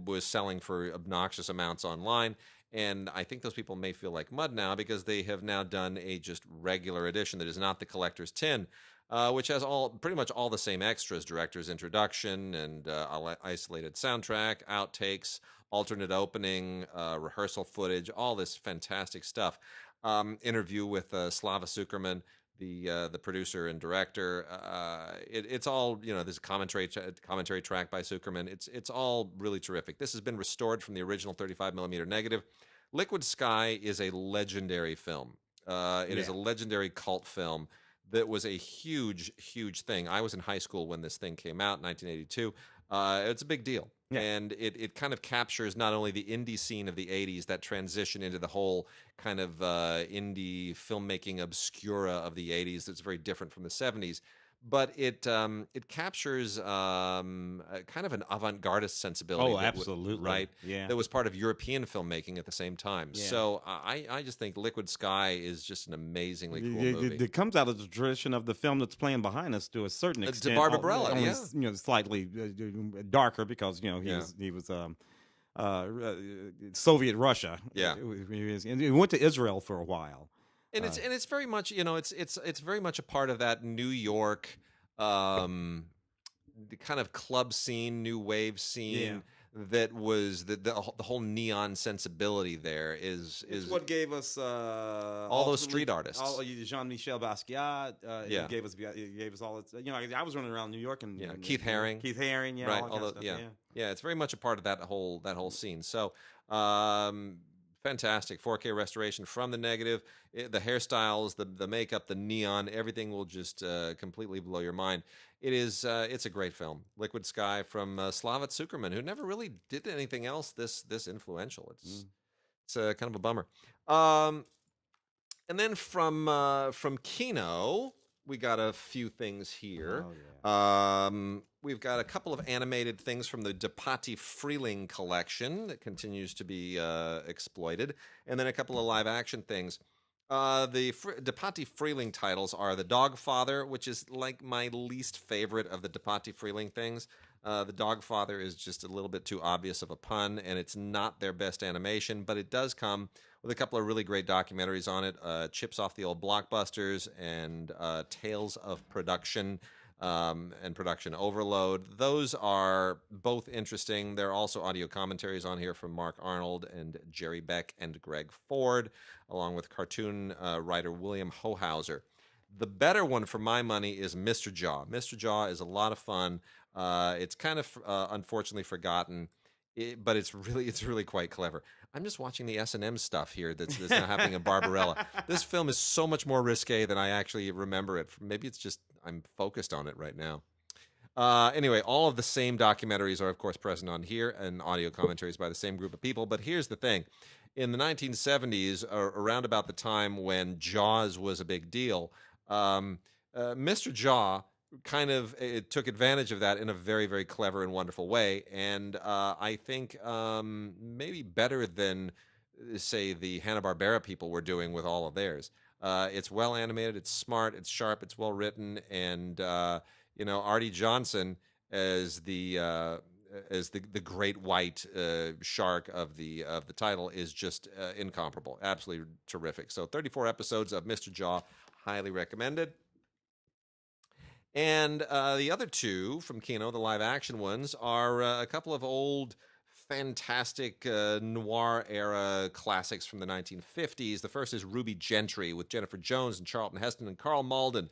was selling for obnoxious amounts online. And I think those people may feel like mud now because they have now done a just regular edition that is not the collector's tin, which has pretty much all the same extras: director's introduction and isolated soundtrack, outtakes, alternate opening, rehearsal footage, all this fantastic stuff. Interview with Slava Sukerman, the producer and director. It's all, you know. There's a commentary track by Sukerman. It's all really terrific. This has been restored from the original 35 millimeter negative. Liquid Sky is a legendary film. It is a legendary cult film that was a huge, huge thing. I was in high school when this thing came out in 1982. It's a big deal. Yeah. And it kind of captures not only the indie scene of the 80s, that transition into the whole kind of indie filmmaking obscura of the 80s that's very different from the 70s, but it captures kind of an avant-gardist sensibility. Oh, absolutely. Right? Yeah. That was part of European filmmaking at the same time. Yeah. So I just think Liquid Sky is just an amazingly cool movie. It comes out of the tradition of the film that's playing behind us to a certain extent. Barbarella, only, yeah. You know, slightly darker because, you know, he was Soviet Russia. Yeah. And he went to Israel for a while. And it's very much, you know, it's very much a part of that New York the kind of club scene, new wave scene that was the whole neon sensibility there is what gave us all those street artists. Jean-Michel Basquiat. Gave us all its, you know, I was running around New York and Keith Haring. Right, all that stuff, yeah, it's very much a part of that whole scene. So fantastic 4K restoration from the negative. The hairstyles, the makeup, the neon, everything will just completely blow your mind. It's a great film. Liquid Sky from Slava Sukerman, who never really did anything else this influential. It's kind of a bummer. And then from Kino, we got a few things here. We've got a couple of animated things from the Depatie Freling collection that continues to be exploited, and then a couple of live-action things. The Depatie Freling titles are The Dogfather, which is like my least favorite of the Depatie Freling things. The Dogfather is just a little bit too obvious of a pun, and it's not their best animation, but it does come with a couple of really great documentaries on it. Chips Off the Old Blockbusters and Tales of Production and Production Overload. Those are both interesting. There are also audio commentaries on here from Mark Arnold and Jerry Beck and Greg Ford, along with cartoon writer William Hohauser. The better one for my money is Misterjaw. Misterjaw is a lot of fun. It's kind of unfortunately forgotten, but it's really quite clever. I'm just watching the S&M stuff here that's now happening in Barbarella. This film is so much more risque than I actually remember it. Maybe it's just I'm focused on it right now. Anyway, all of the same documentaries are, of course, present on here, and audio commentaries by the same group of people. But here's the thing. In the 1970s, around about the time when Jaws was a big deal, Misterjaw kind of took advantage of that in a very clever and wonderful way, and I think maybe better than, say, the Hanna-Barbera people were doing with all of theirs. It's well animated, it's smart, it's sharp, it's well written, and you know, Artie Johnson as the great white shark of the title is just incomparable, absolutely terrific. So 34 episodes of Misterjaw, highly recommended. And the other two from Kino, the live-action ones, are a couple of old, fantastic noir-era classics from the 1950s. The first is Ruby Gentry with Jennifer Jones and Charlton Heston and Carl Malden,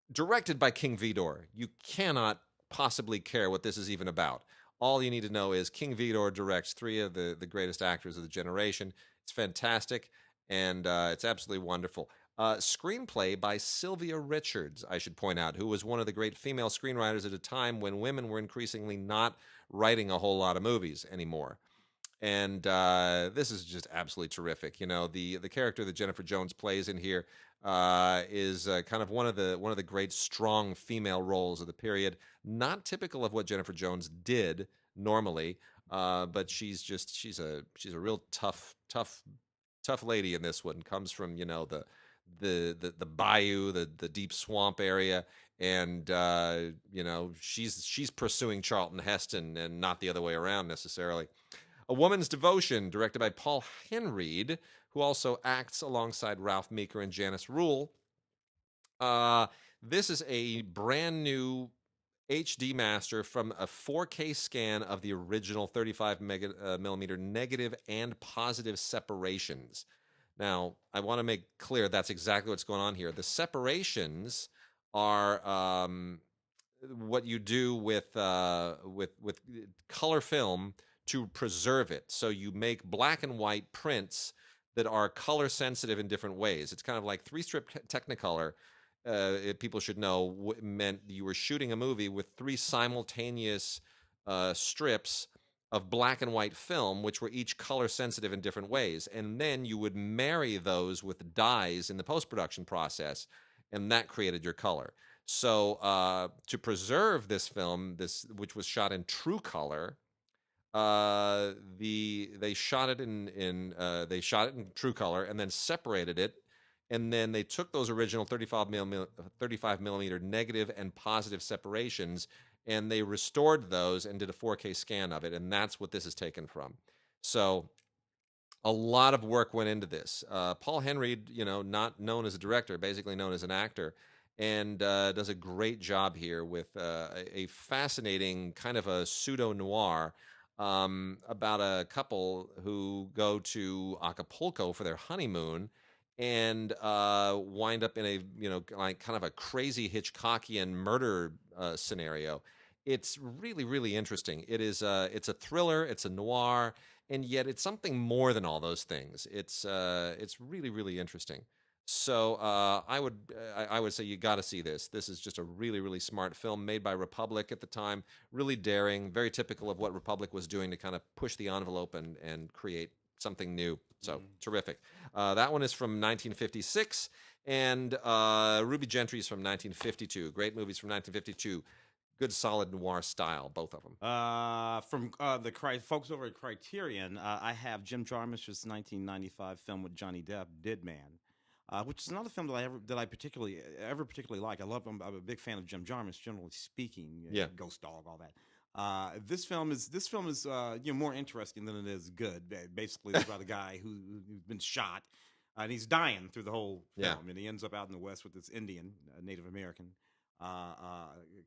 directed by King Vidor. You cannot possibly care what this is even about. All you need to know is King Vidor directs three of the greatest actors of the generation. It's fantastic, and it's absolutely wonderful. Screenplay by Sylvia Richards, I should point out, who was one of the great female screenwriters at a time when women were increasingly not writing a whole lot of movies anymore. And this is just absolutely terrific. You know, the character that Jennifer Jones plays in here is kind of one of the great strong female roles of the period. Not typical of what Jennifer Jones did normally, but she's a real tough lady in this one. Comes from, you know, the bayou, the deep swamp area, and you know, she's pursuing Charlton Heston and not the other way around necessarily. A Woman's Devotion, directed by Paul Henreid, who also acts alongside Ralph Meeker and Janice Rule. This is a brand new HD master from a 4K scan of the original 35 millimeter negative and positive separations. Now, I want to make clear that's exactly what's going on here. The separations are what you do with color film to preserve it. So you make black and white prints that are color sensitive in different ways. It's kind of like 3-strip Technicolor. People should know meant you were shooting a movie with 3 simultaneous strips of black and white film, which were each color sensitive in different ways. And then you would marry those with dyes in the post-production process, and that created your color. So to preserve this film, which was shot in true color, they shot it in true color and then separated it, and then they took those original 35 millimeter negative and positive separations, and they restored those and did a 4K scan of it, and that's what this is taken from. So a lot of work went into this. Paul Henry, not known as a director, basically known as an actor, and does a great job here with a fascinating kind of a pseudo-noir about a couple who go to Acapulco for their honeymoon and wind up in a like kind of a crazy Hitchcockian murder scenario. It's really, really interesting. It's a thriller, it's a noir, and yet it's something more than all those things. It's really, really interesting. So I would say you got to see this. This is just a really, really smart film made by Republic at the time. Really daring, very typical of what Republic was doing to kind of push the envelope and create something new. So terrific. That one is from 1956, and Ruby Gentry is from 1952. Great movies from 1952. Good solid noir style, both of them. From the folks over at Criterion, I have Jim Jarmusch's 1995 film with Johnny Depp, Dead Man. Which is another film that I particularly like. I'm a big fan of Jim Jarmusch, generally speaking. Ghost Dog, all that. This film is more interesting than it is good. Basically, it's about a guy who's been shot, and he's dying through the whole film, and he ends up out in the West with this Indian, Native American,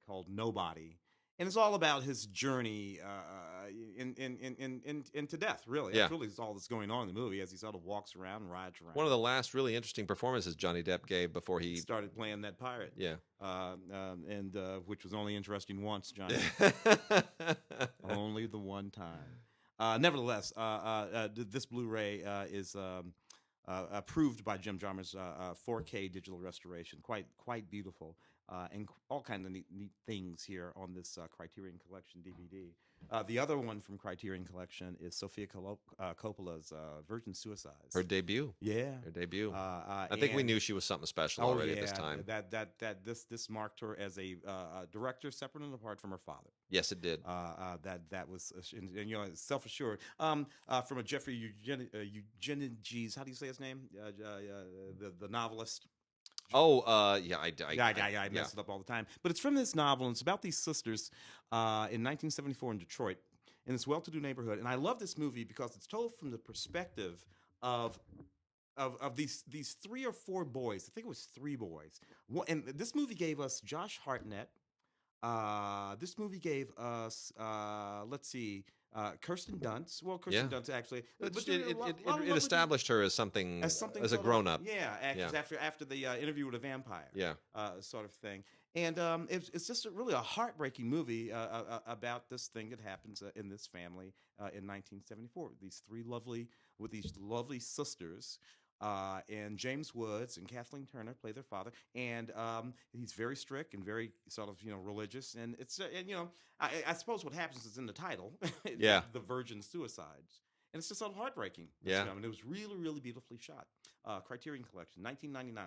called Nobody. And it's all about his journey into death, really. That's really all that's going on in the movie as he sort of walks around and rides around. One of the last really interesting performances Johnny Depp gave before he started playing that pirate. Yeah. And which was only interesting once, Johnny. Only the one time. Nevertheless, this Blu-ray is approved by Jim Jarmusch's 4K digital restoration. Quite beautiful. And all kinds of neat things here on this Criterion Collection DVD. The other one from Criterion Collection is Sofia Coppola's Virgin Suicides. Her debut. Yeah. Her debut. I think we knew she was something special already at this time. This marked her as a director separate and apart from her father. Yes, it did. That was self-assured. From a Jeffrey Eugenides, how do you say his name? The novelist. I mess it up all the time. But it's from this novel, and it's about these sisters in 1974 in Detroit, in this well-to-do neighborhood. And I love this movie because it's told from the perspective of these 3 or 4 boys. I think it was 3 boys. And this movie gave us Josh Hartnett. This movie gave us, Kirsten Dunst. Well, Kirsten Dunst actually. It established her as something as a grown-up. After the Interview with a Vampire. Sort of thing. And it's just really a heartbreaking movie about this thing that happens in this family in 1974. These lovely sisters. And James Woods and Kathleen Turner play their father, and he's very strict and very sort of religious, and it's I suppose what happens is in the title, the Virgin Suicides, and it's just sort of heartbreaking. And it was really, really beautifully shot. Criterion Collection, 1999.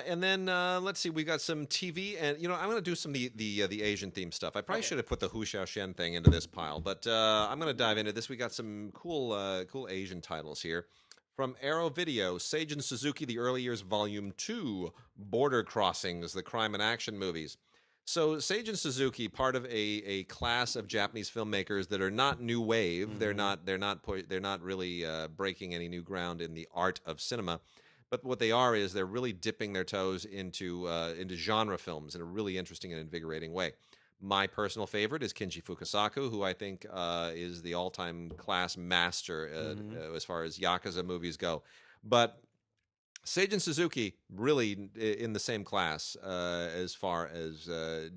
And then let's see, we got some TV, and I'm going to do some of the Asian theme stuff. I probably should have put the Hu Xiaoshen thing into this pile, but I'm going to dive into this. We got some cool Asian titles here. From Arrow Video, Seijun Suzuki, The Early Years, Volume 2, Border Crossings, the crime and action movies. So Seijun Suzuki, part of a class of Japanese filmmakers that are not new wave. Mm-hmm. They're not really breaking any new ground in the art of cinema, But what they are is they're really dipping their toes into genre films in a really interesting and invigorating way. My personal favorite is Kinji Fukasaku, who I think is the all-time class master as far as Yakuza movies go. But Seijun Suzuki, really in the same class as far as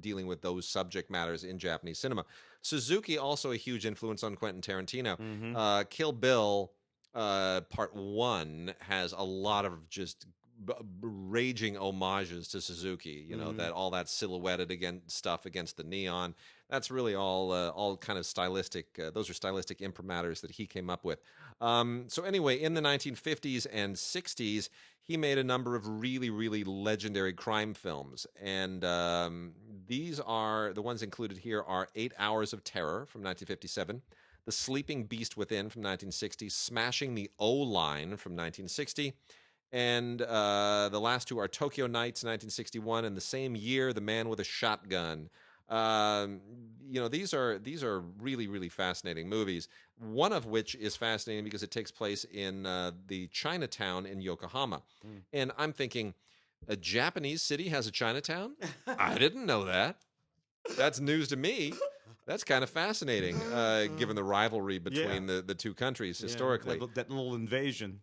dealing with those subject matters in Japanese cinema. Suzuki, also a huge influence on Quentin Tarantino. Kill Bill Part 1 has a lot of just raging homages to Suzuki, you know, that all that silhouetted stuff against the neon. That's really all kind of stylistic. Those are stylistic imprimaturs that he came up with. So anyway, in the 1950s and 60s, he made a number of really, really legendary crime films, and these are the ones included here are 8 Hours of Terror from 1957. The Sleeping Beast Within from 1960, Smashing the O-Line from 1960, and the last two are Tokyo Nights 1961, and the same year, The Man with a Shotgun. You know, these are really, really fascinating movies. One of which is fascinating because it takes place in the Chinatown in Yokohama, and I'm thinking, a Japanese city has a Chinatown? I didn't know that. That's news to me. That's kind of fascinating, given the rivalry between the two countries historically. That little invasion.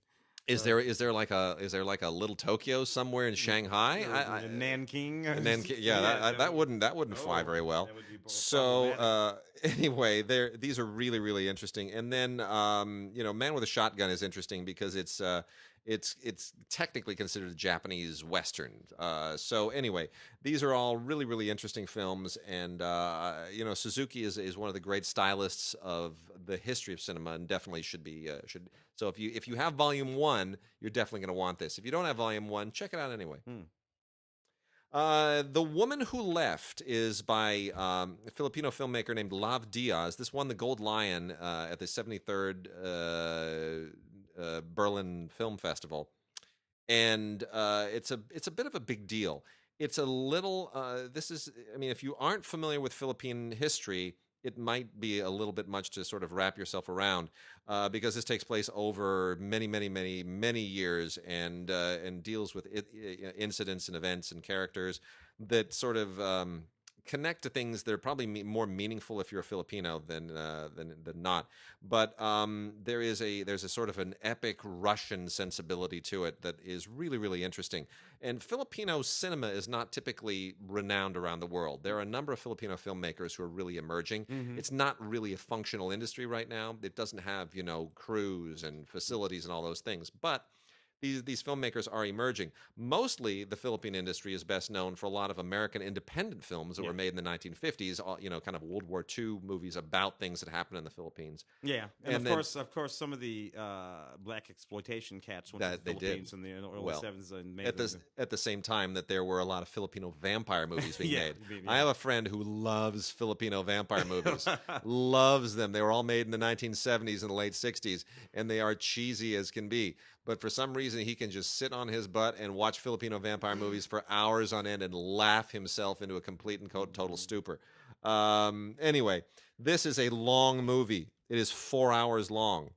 Is there like a little Tokyo somewhere in Shanghai? Nanking. Nanking, that wouldn't fly very well. So anyway, these are really, really interesting. And then you know, Man with a Shotgun is interesting because it's technically considered a Japanese Western. So anyway, these are all really, really interesting films, and you know, Suzuki is one of the great stylists of the history of cinema, and definitely should be should. So if you have Volume 1, you're definitely going to want this. If you don't have Volume 1, check it out anyway. The Woman Who Left is by a Filipino filmmaker named Lav Diaz. This won the Gold Lion at the 73rd Berlin Film Festival, and it's a bit of a big deal. It's a little. I mean, if you aren't familiar with Philippine history, it might be a little bit much to sort of wrap yourself around, because this takes place over many, many, many, many years, and deals with incidents and events and characters that sort of connect to things that are probably more meaningful if you're a Filipino than not. But there's a sort of an epic Russian sensibility to it that is really, really interesting. And Filipino cinema is not typically renowned around the world. There are a number of Filipino filmmakers who are really emerging. It's not really a functional industry right now. It doesn't have, you know, crews and facilities and all those things. But these filmmakers are emerging. Mostly, the Philippine industry is best known for a lot of American independent films that were made in the 1950s. You know, kind of World War II movies about things that happened in the Philippines. Yeah, and of course, some of the black exploitation cats went to the Philippines in the early 70s and made at the same time that there were a lot of Filipino vampire movies being made. I have a friend who loves Filipino vampire movies, loves them. They were all made in the 1970s and the late 60s, and they are cheesy as can be. But for some reason, he can just sit on his butt and watch Filipino vampire movies for hours on end and laugh himself into a complete and total stupor. Anyway, this is a long movie. It is 4 hours long,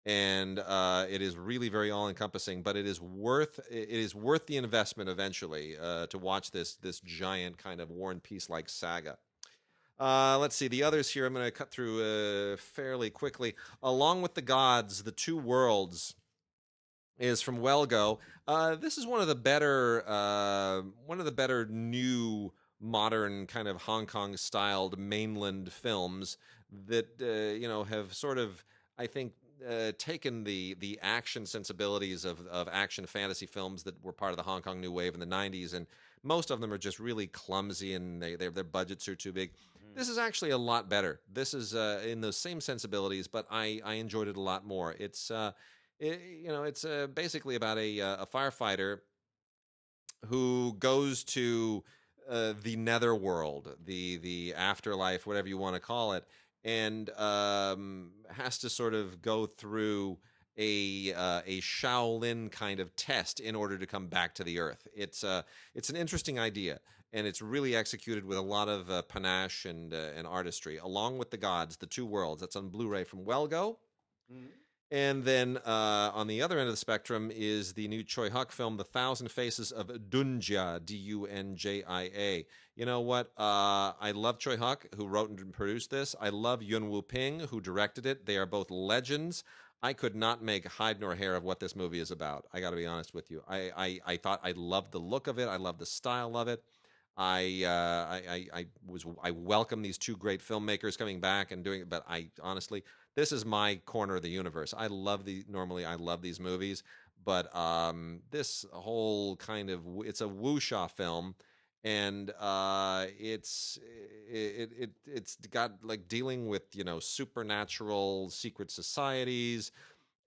and it is really very all-encompassing. But it is worth the investment eventually to watch this giant kind of War and Peace-like saga. Let's see the others here. I'm going to cut through fairly quickly. Along with the Gods, The Two Worlds is from Welgo. This is one of the better new modern kind of Hong Kong styled mainland films that you know, have sort of, I think, taken the action sensibilities of action fantasy films that were part of the Hong Kong New Wave in the 90s, and most of them are just really clumsy and their budgets are too big. This is actually a lot better. This is in those same sensibilities, but I enjoyed it a lot more. It's it's basically about a firefighter who goes to the netherworld, the afterlife, whatever you want to call it, and has to sort of go through a Shaolin kind of test in order to come back to the earth. It's an interesting idea, and it's really executed with a lot of panache and artistry. Along with the Gods, The Two Worlds. That's on Blu-ray from Welgo. And then on the other end of the spectrum is the new Choi Huk film, The Thousand Faces of Dunja, Dunjia. You know what? I love Choi Huk, who wrote and produced this. I love Yun Woo Ping, who directed it. They are both legends. I could not make hide nor hair of what this movie is about. I got to be honest with you. I thought I loved the look of it. I loved the style of it. I welcome these two great filmmakers coming back and doing it, but I honestly, this is my corner of the universe. Normally I love these movies, but this whole kind of it's a wuxia film, and it's got like dealing with supernatural secret societies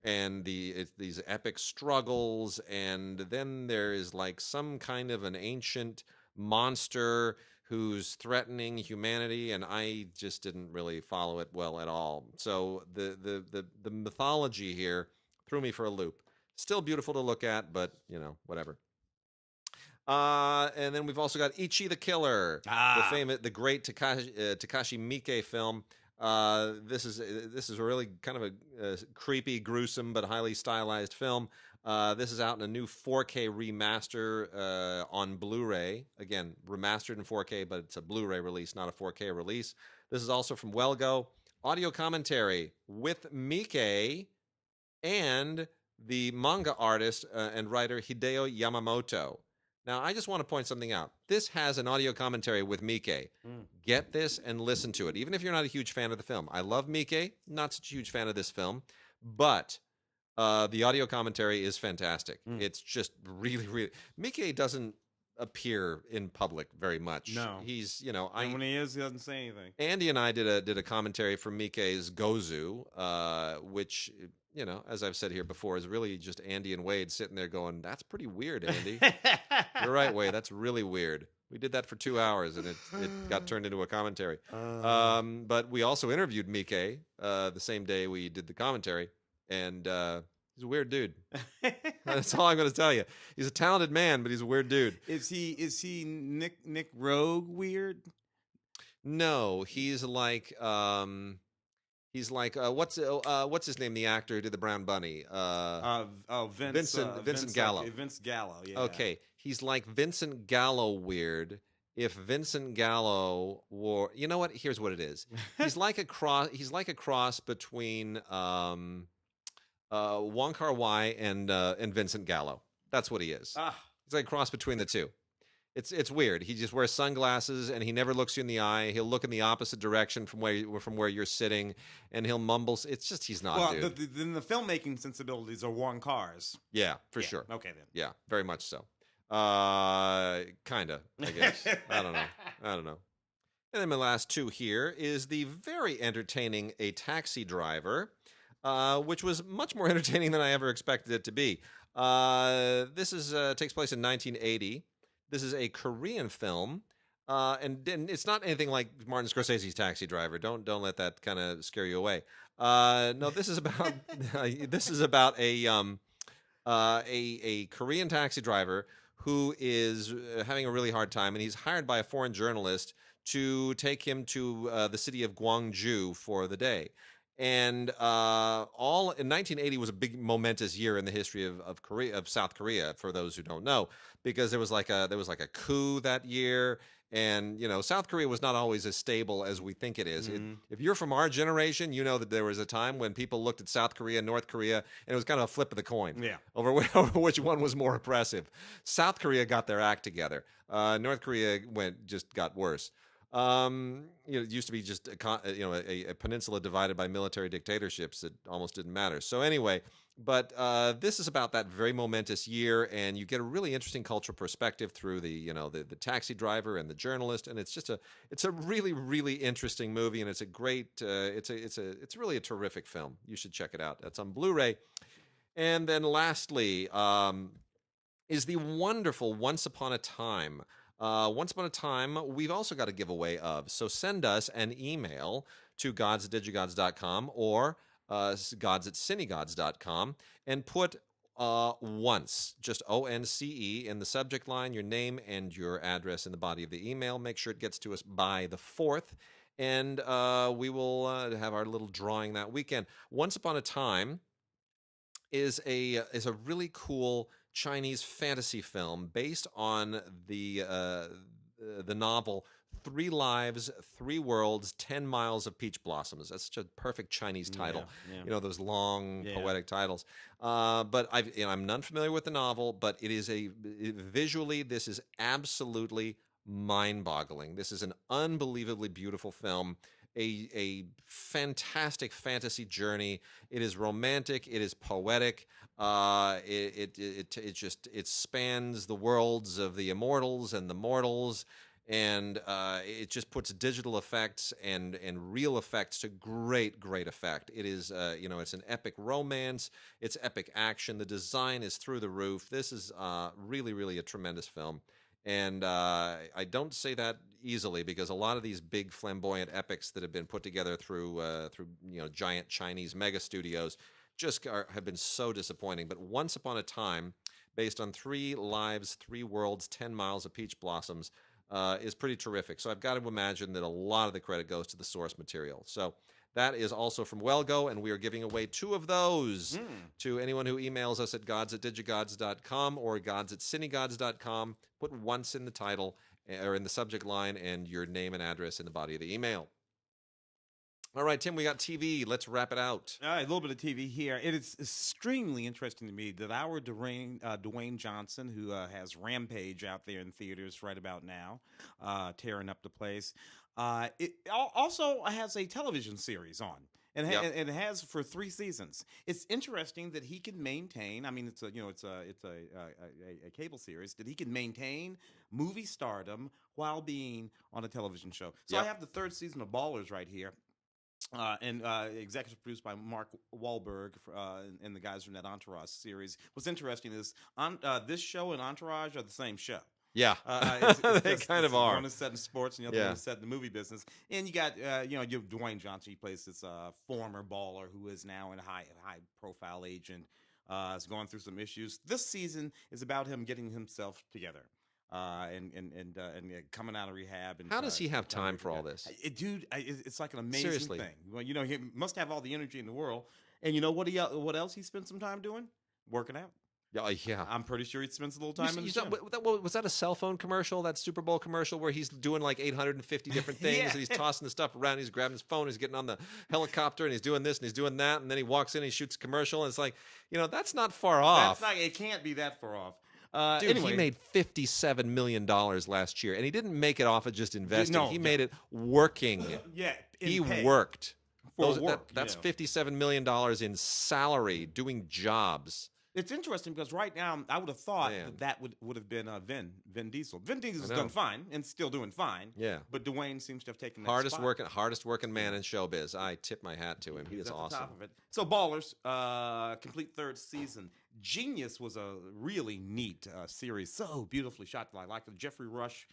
and these epic struggles, and then there is like some kind of an ancient monster who's threatening humanity, and I just didn't really follow it well at all. So the mythology here threw me for a loop. Still beautiful to look at, but whatever. And then we've also got Ichi the Killer, the great Takashi Miike film. This is a really kind of a creepy, gruesome, but highly stylized film. This is out in a new 4K remaster on Blu-ray. Again, remastered in 4K, but it's a Blu-ray release, not a 4K release. This is also from Wellgo. Audio commentary with Miike and the manga artist and writer Hideo Yamamoto. Now, I just want to point something out. This has an audio commentary with Miike. Get this and listen to it, even if you're not a huge fan of the film. I love Miike, not such a huge fan of this film, but the audio commentary is fantastic. It's just really, really... Miike doesn't appear in public very much. No. He's, and when he is, he doesn't say anything. Andy and I did a commentary for Miike's Gozu, which... as I've said here before, is really just Andy and Wade sitting there going, "That's pretty weird, Andy." You're right, Wade. That's really weird. We did that for 2 hours, and it got turned into a commentary. But we also interviewed Miike the same day we did the commentary, and he's a weird dude. That's all I'm going to tell you. He's a talented man, but he's a weird dude. Is he Nick Rogue weird? No, he's like... He's like what's his name? The actor who did the Brown Bunny. Vincent Gallo. Vince Gallo. Yeah. Okay, he's like Vincent Gallo weird. If Vincent Gallo wore, you know what? Here's what it is. He's like a cross. He's like a cross between Wong Kar-wai and Vincent Gallo. That's what he is. He's like a cross between the two. It's weird. He just wears sunglasses and he never looks you in the eye. He'll look in the opposite direction from where you're sitting, and he'll mumble. It's just he's not. Well, then the filmmaking sensibilities are Wong Kar's. Yeah, for sure. Okay then. Yeah, very much so. Kinda, I guess. I don't know. And then my last two here is the very entertaining A Taxi Driver, which was much more entertaining than I ever expected it to be. This takes place in 1980. This is a Korean film, and it's not anything like Martin Scorsese's Taxi Driver. Don't let that kind of scare you away. No, this is about a Korean taxi driver who is having a really hard time, and he's hired by a foreign journalist to take him to the city of Gwangju for the day. And all in 1980 was a big momentous year in the history of South Korea, for those who don't know, because there was like a coup that year, and South Korea was not always as stable as we think it is. If you're from our generation, you know that there was a time when people looked at South Korea and North Korea, and it was kind of a flip of the coin over which one was more oppressive. South Korea got their act together. North Korea got worse. It used to be just a peninsula divided by military dictatorships that almost didn't matter. So anyway, but this is about that very momentous year, and you get a really interesting cultural perspective through the taxi driver and the journalist, and it's a really, really interesting movie, and it's a great it's really a terrific film. You should check it out. That's on Blu-ray. And then lastly is the wonderful Once Upon a Time. Once Upon a Time, we've also got a giveaway of. So send us an email to gods@digigods.com or gods@cinegods.com and put once, just ONCE, in the subject line, your name and your address in the body of the email. Make sure it gets to us by the 4th, and we will have our little drawing that weekend. Once Upon a Time is a really cool Chinese fantasy film based on the novel Three Lives, Three Worlds, 10 Miles of Peach Blossoms. That's such a perfect Chinese Yeah, title. yeah, You know, those long yeah. poetic titles. But I'm not familiar with the novel, but visually, this is absolutely mind-boggling. This is an unbelievably beautiful film, a fantastic fantasy journey. It is romantic. It is poetic. It spans the worlds of the immortals and the mortals, and it just puts digital effects and real effects to great effect. It is it's an epic romance. It's epic action. The design is through the roof. This is really a tremendous film. And I don't say that easily, because a lot of these big flamboyant epics that have been put together through giant Chinese mega studios have been so disappointing. But Once Upon a Time, based on Three Lives, Three Worlds, 10 Miles of Peach Blossoms, is pretty terrific. So I've got to imagine that a lot of the credit goes to the source material. So that is also from Wellgo, and we are giving away 2 of those to anyone who emails us at gods@digigods.com or gods@cinegods.com. Put once in the title or in the subject line and your name and address in the body of the email. All right, Tim, we got TV. Let's wrap it out. All right, a little bit of TV here. It is extremely interesting to me that our Dwayne Johnson, who has Rampage out there in theaters right about now, tearing up the place, it also has a television series on. And, and it has for 3 seasons. It's interesting that he can maintain. I mean, it's a cable series that he can maintain movie stardom while being on a television show. So I have the 3rd season of Ballers right here. And executive produced by Mark Wahlberg and the guys from that Entourage series. What's interesting is this show and Entourage are the same show. Yeah, they kind of are. One is set in sports, and the other one is set in the movie business. And you got, you have Dwayne Johnson. He plays this former baller who is now a high profile agent. Has gone through some issues. This season is about him getting himself together. And coming out of rehab. And how does he have time for all this? Dude, it's like an amazing thing. Well, he must have all the energy in the world. And you know what else he spent some time doing? Working out. Yeah. I'm pretty sure he spends a little time in the gym. Was that a cell phone commercial, that Super Bowl commercial where he's doing like 850 different things and he's tossing the stuff around, he's grabbing his phone, he's getting on the helicopter and he's doing this and he's doing that, and then he walks in and he shoots a commercial, and it's like, that's not far off. It can't be that far off. Dude, anyway. He made $57 million last year, and he didn't make it off of just investing. He made it working. He worked. That's $57 million in salary, doing jobs. It's interesting because right now I would have thought that would have been Vin Diesel. Vin Diesel's done fine and still doing fine. Yeah. But Dwayne seems to have taken that hardest working man in showbiz. I tip my hat to him. He is awesome. Top of it. So Ballers, complete 3rd season. Genius was a really neat series. So beautifully shot. I like it. Jeffrey Rush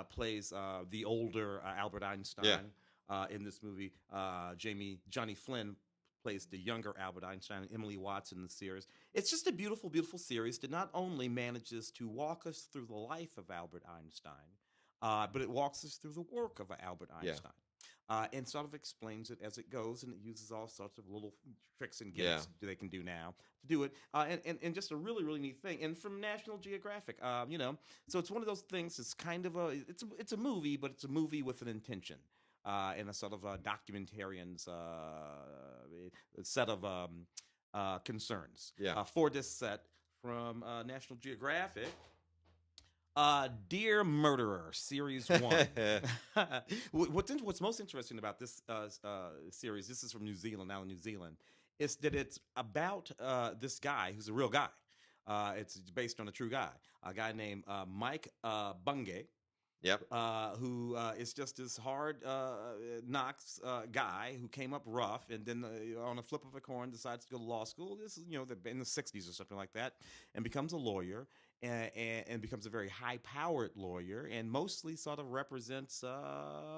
plays the older Albert Einstein in this movie. Johnny Flynn plays the younger Albert Einstein, and Emily Watson in the series. It's just a beautiful, beautiful series that not only manages to walk us through the life of Albert Einstein, but it walks us through the work of Albert Einstein. And sort of explains it as it goes, and it uses all sorts of little tricks and gimmicks they can do now to do it. And just a really, really neat thing. And from National Geographic, so it's one of those things. It's kind of it's a movie, but it's a movie with an intention. And a sort of documentarian's set of concerns. For this set from National Geographic, Dear Murderer, Series 1. What's most interesting about this series, this is from New Zealand, now in New Zealand, is that it's about this guy who's a real guy. It's based on a true guy, a guy named Mike Bungay. Who is just this hard knocks guy who came up rough, and then on a flip of a coin decides to go to law school. This is in the 60s or something like that, and becomes a lawyer, and becomes a very high-powered lawyer, and mostly sort of represents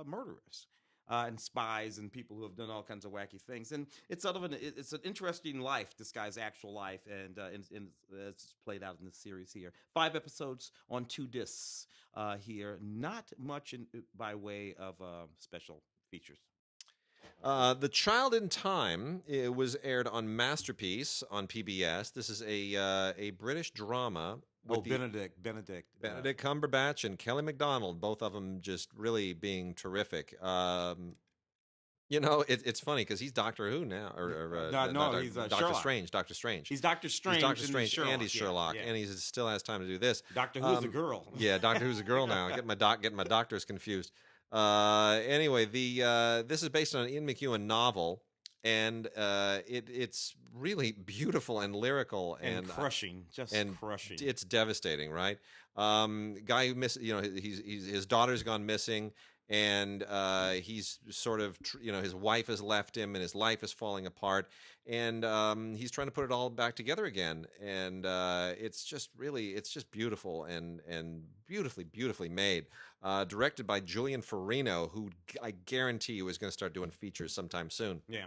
murderers. And spies and people who have done all kinds of wacky things, and it's sort of it's an interesting life. This guy's actual life, and it's played out in this series here. 5 episodes on 2 discs here. Not much by way of special features. The Child in Time, it was aired on Masterpiece on PBS. This is a British drama. With Benedict Cumberbatch and Kelly MacDonald, both of them just really being terrific. You know, it's funny because he's Doctor Who now, he's Doctor Sherlock. Strange. Doctor Strange. He's Doctor Strange. He's Doctor Strange, Sherlock. and he's Sherlock, and he still has time to do this. Doctor Who's a girl. Yeah, Doctor Who's a girl now. Getting my doctors confused. Anyway, this is based on an Ian McEwan novel, and it's really beautiful and lyrical and crushing, crushing. It's devastating, right? Guy who his daughter's gone missing, and he's sort of his wife has left him, and his life is falling apart, and he's trying to put it all back together again, and it's just beautiful and beautifully made. Directed by Julian Farino, who I guarantee you is going to start doing features sometime soon. Yeah.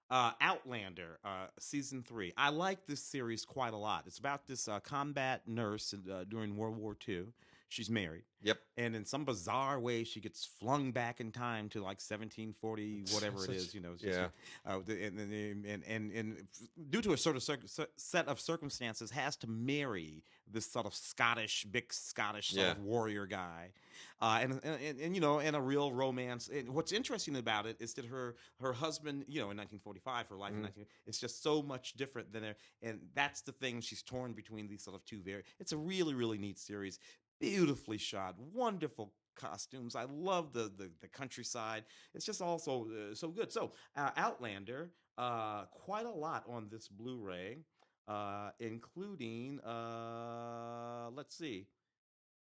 Outlander, season 3. I like this series quite a lot. It's about this combat nurse during World War II. She's married. Yep. And in some bizarre way, she gets flung back in time to like 1740, whatever it is. Yeah. And due to a sort of set of circumstances, has to marry this sort of big Scottish sort of warrior guy, and a real romance. And what's interesting about it is that her husband, in 1945, her life in 19, it's just so much different than her, and that's the thing. She's torn between these sort of two It's a really, really neat series. Beautifully shot, wonderful costumes. I love the countryside. It's just also so good. So Outlander, quite a lot on this Blu-ray, including let's see,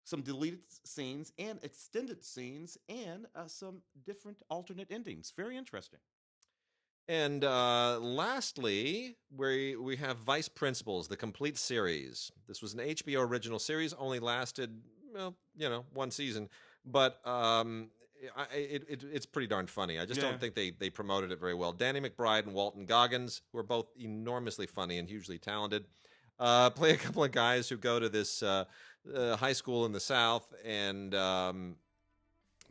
some deleted scenes and extended scenes and some different alternate endings. Very interesting. And lastly, we have Vice Principals, the complete series. This was an HBO original series, only lasted, one season, but it's pretty darn funny. I just don't think they promoted it very well. Danny McBride and Walton Goggins, who are both enormously funny and hugely talented, play a couple of guys who go to this high school in the South and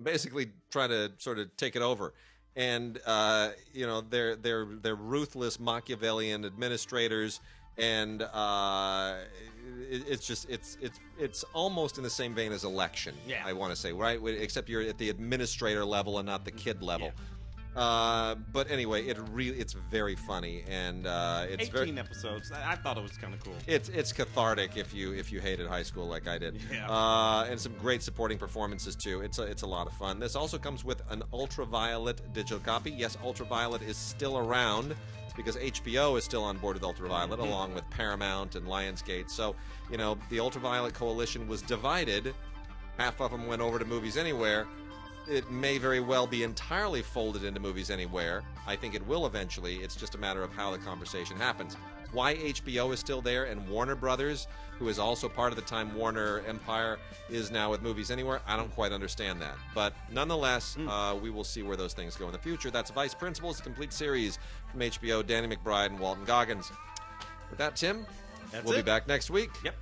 basically try to sort of take it over. And they're ruthless Machiavellian administrators, and it's almost in the same vein as Election. Yeah. I want to say, right? Except you're at the administrator level and not the kid level. But anyway, it's very funny, and it's 18 episodes. I thought it was kind of cool. It's cathartic if you hated high school like I did. And some great supporting performances too. It's a lot of fun. This also comes with an Ultraviolet digital copy. Yes, Ultraviolet is still around because HBO is still on board with Ultraviolet, along with Paramount and Lionsgate. So the Ultraviolet coalition was divided. Half of them went over to Movies Anywhere. It may very well be entirely folded into Movies Anywhere. I think it will eventually. It's just a matter of how the conversation happens. Why HBO is still there and Warner Brothers, who is also part of the Time Warner empire, is now with Movies Anywhere, I don't quite understand that. But nonetheless, we will see where those things go in the future. That's Vice Principals, a complete series from HBO, Danny McBride and Walton Goggins. With that, Tim, we'll be back next week. Yep.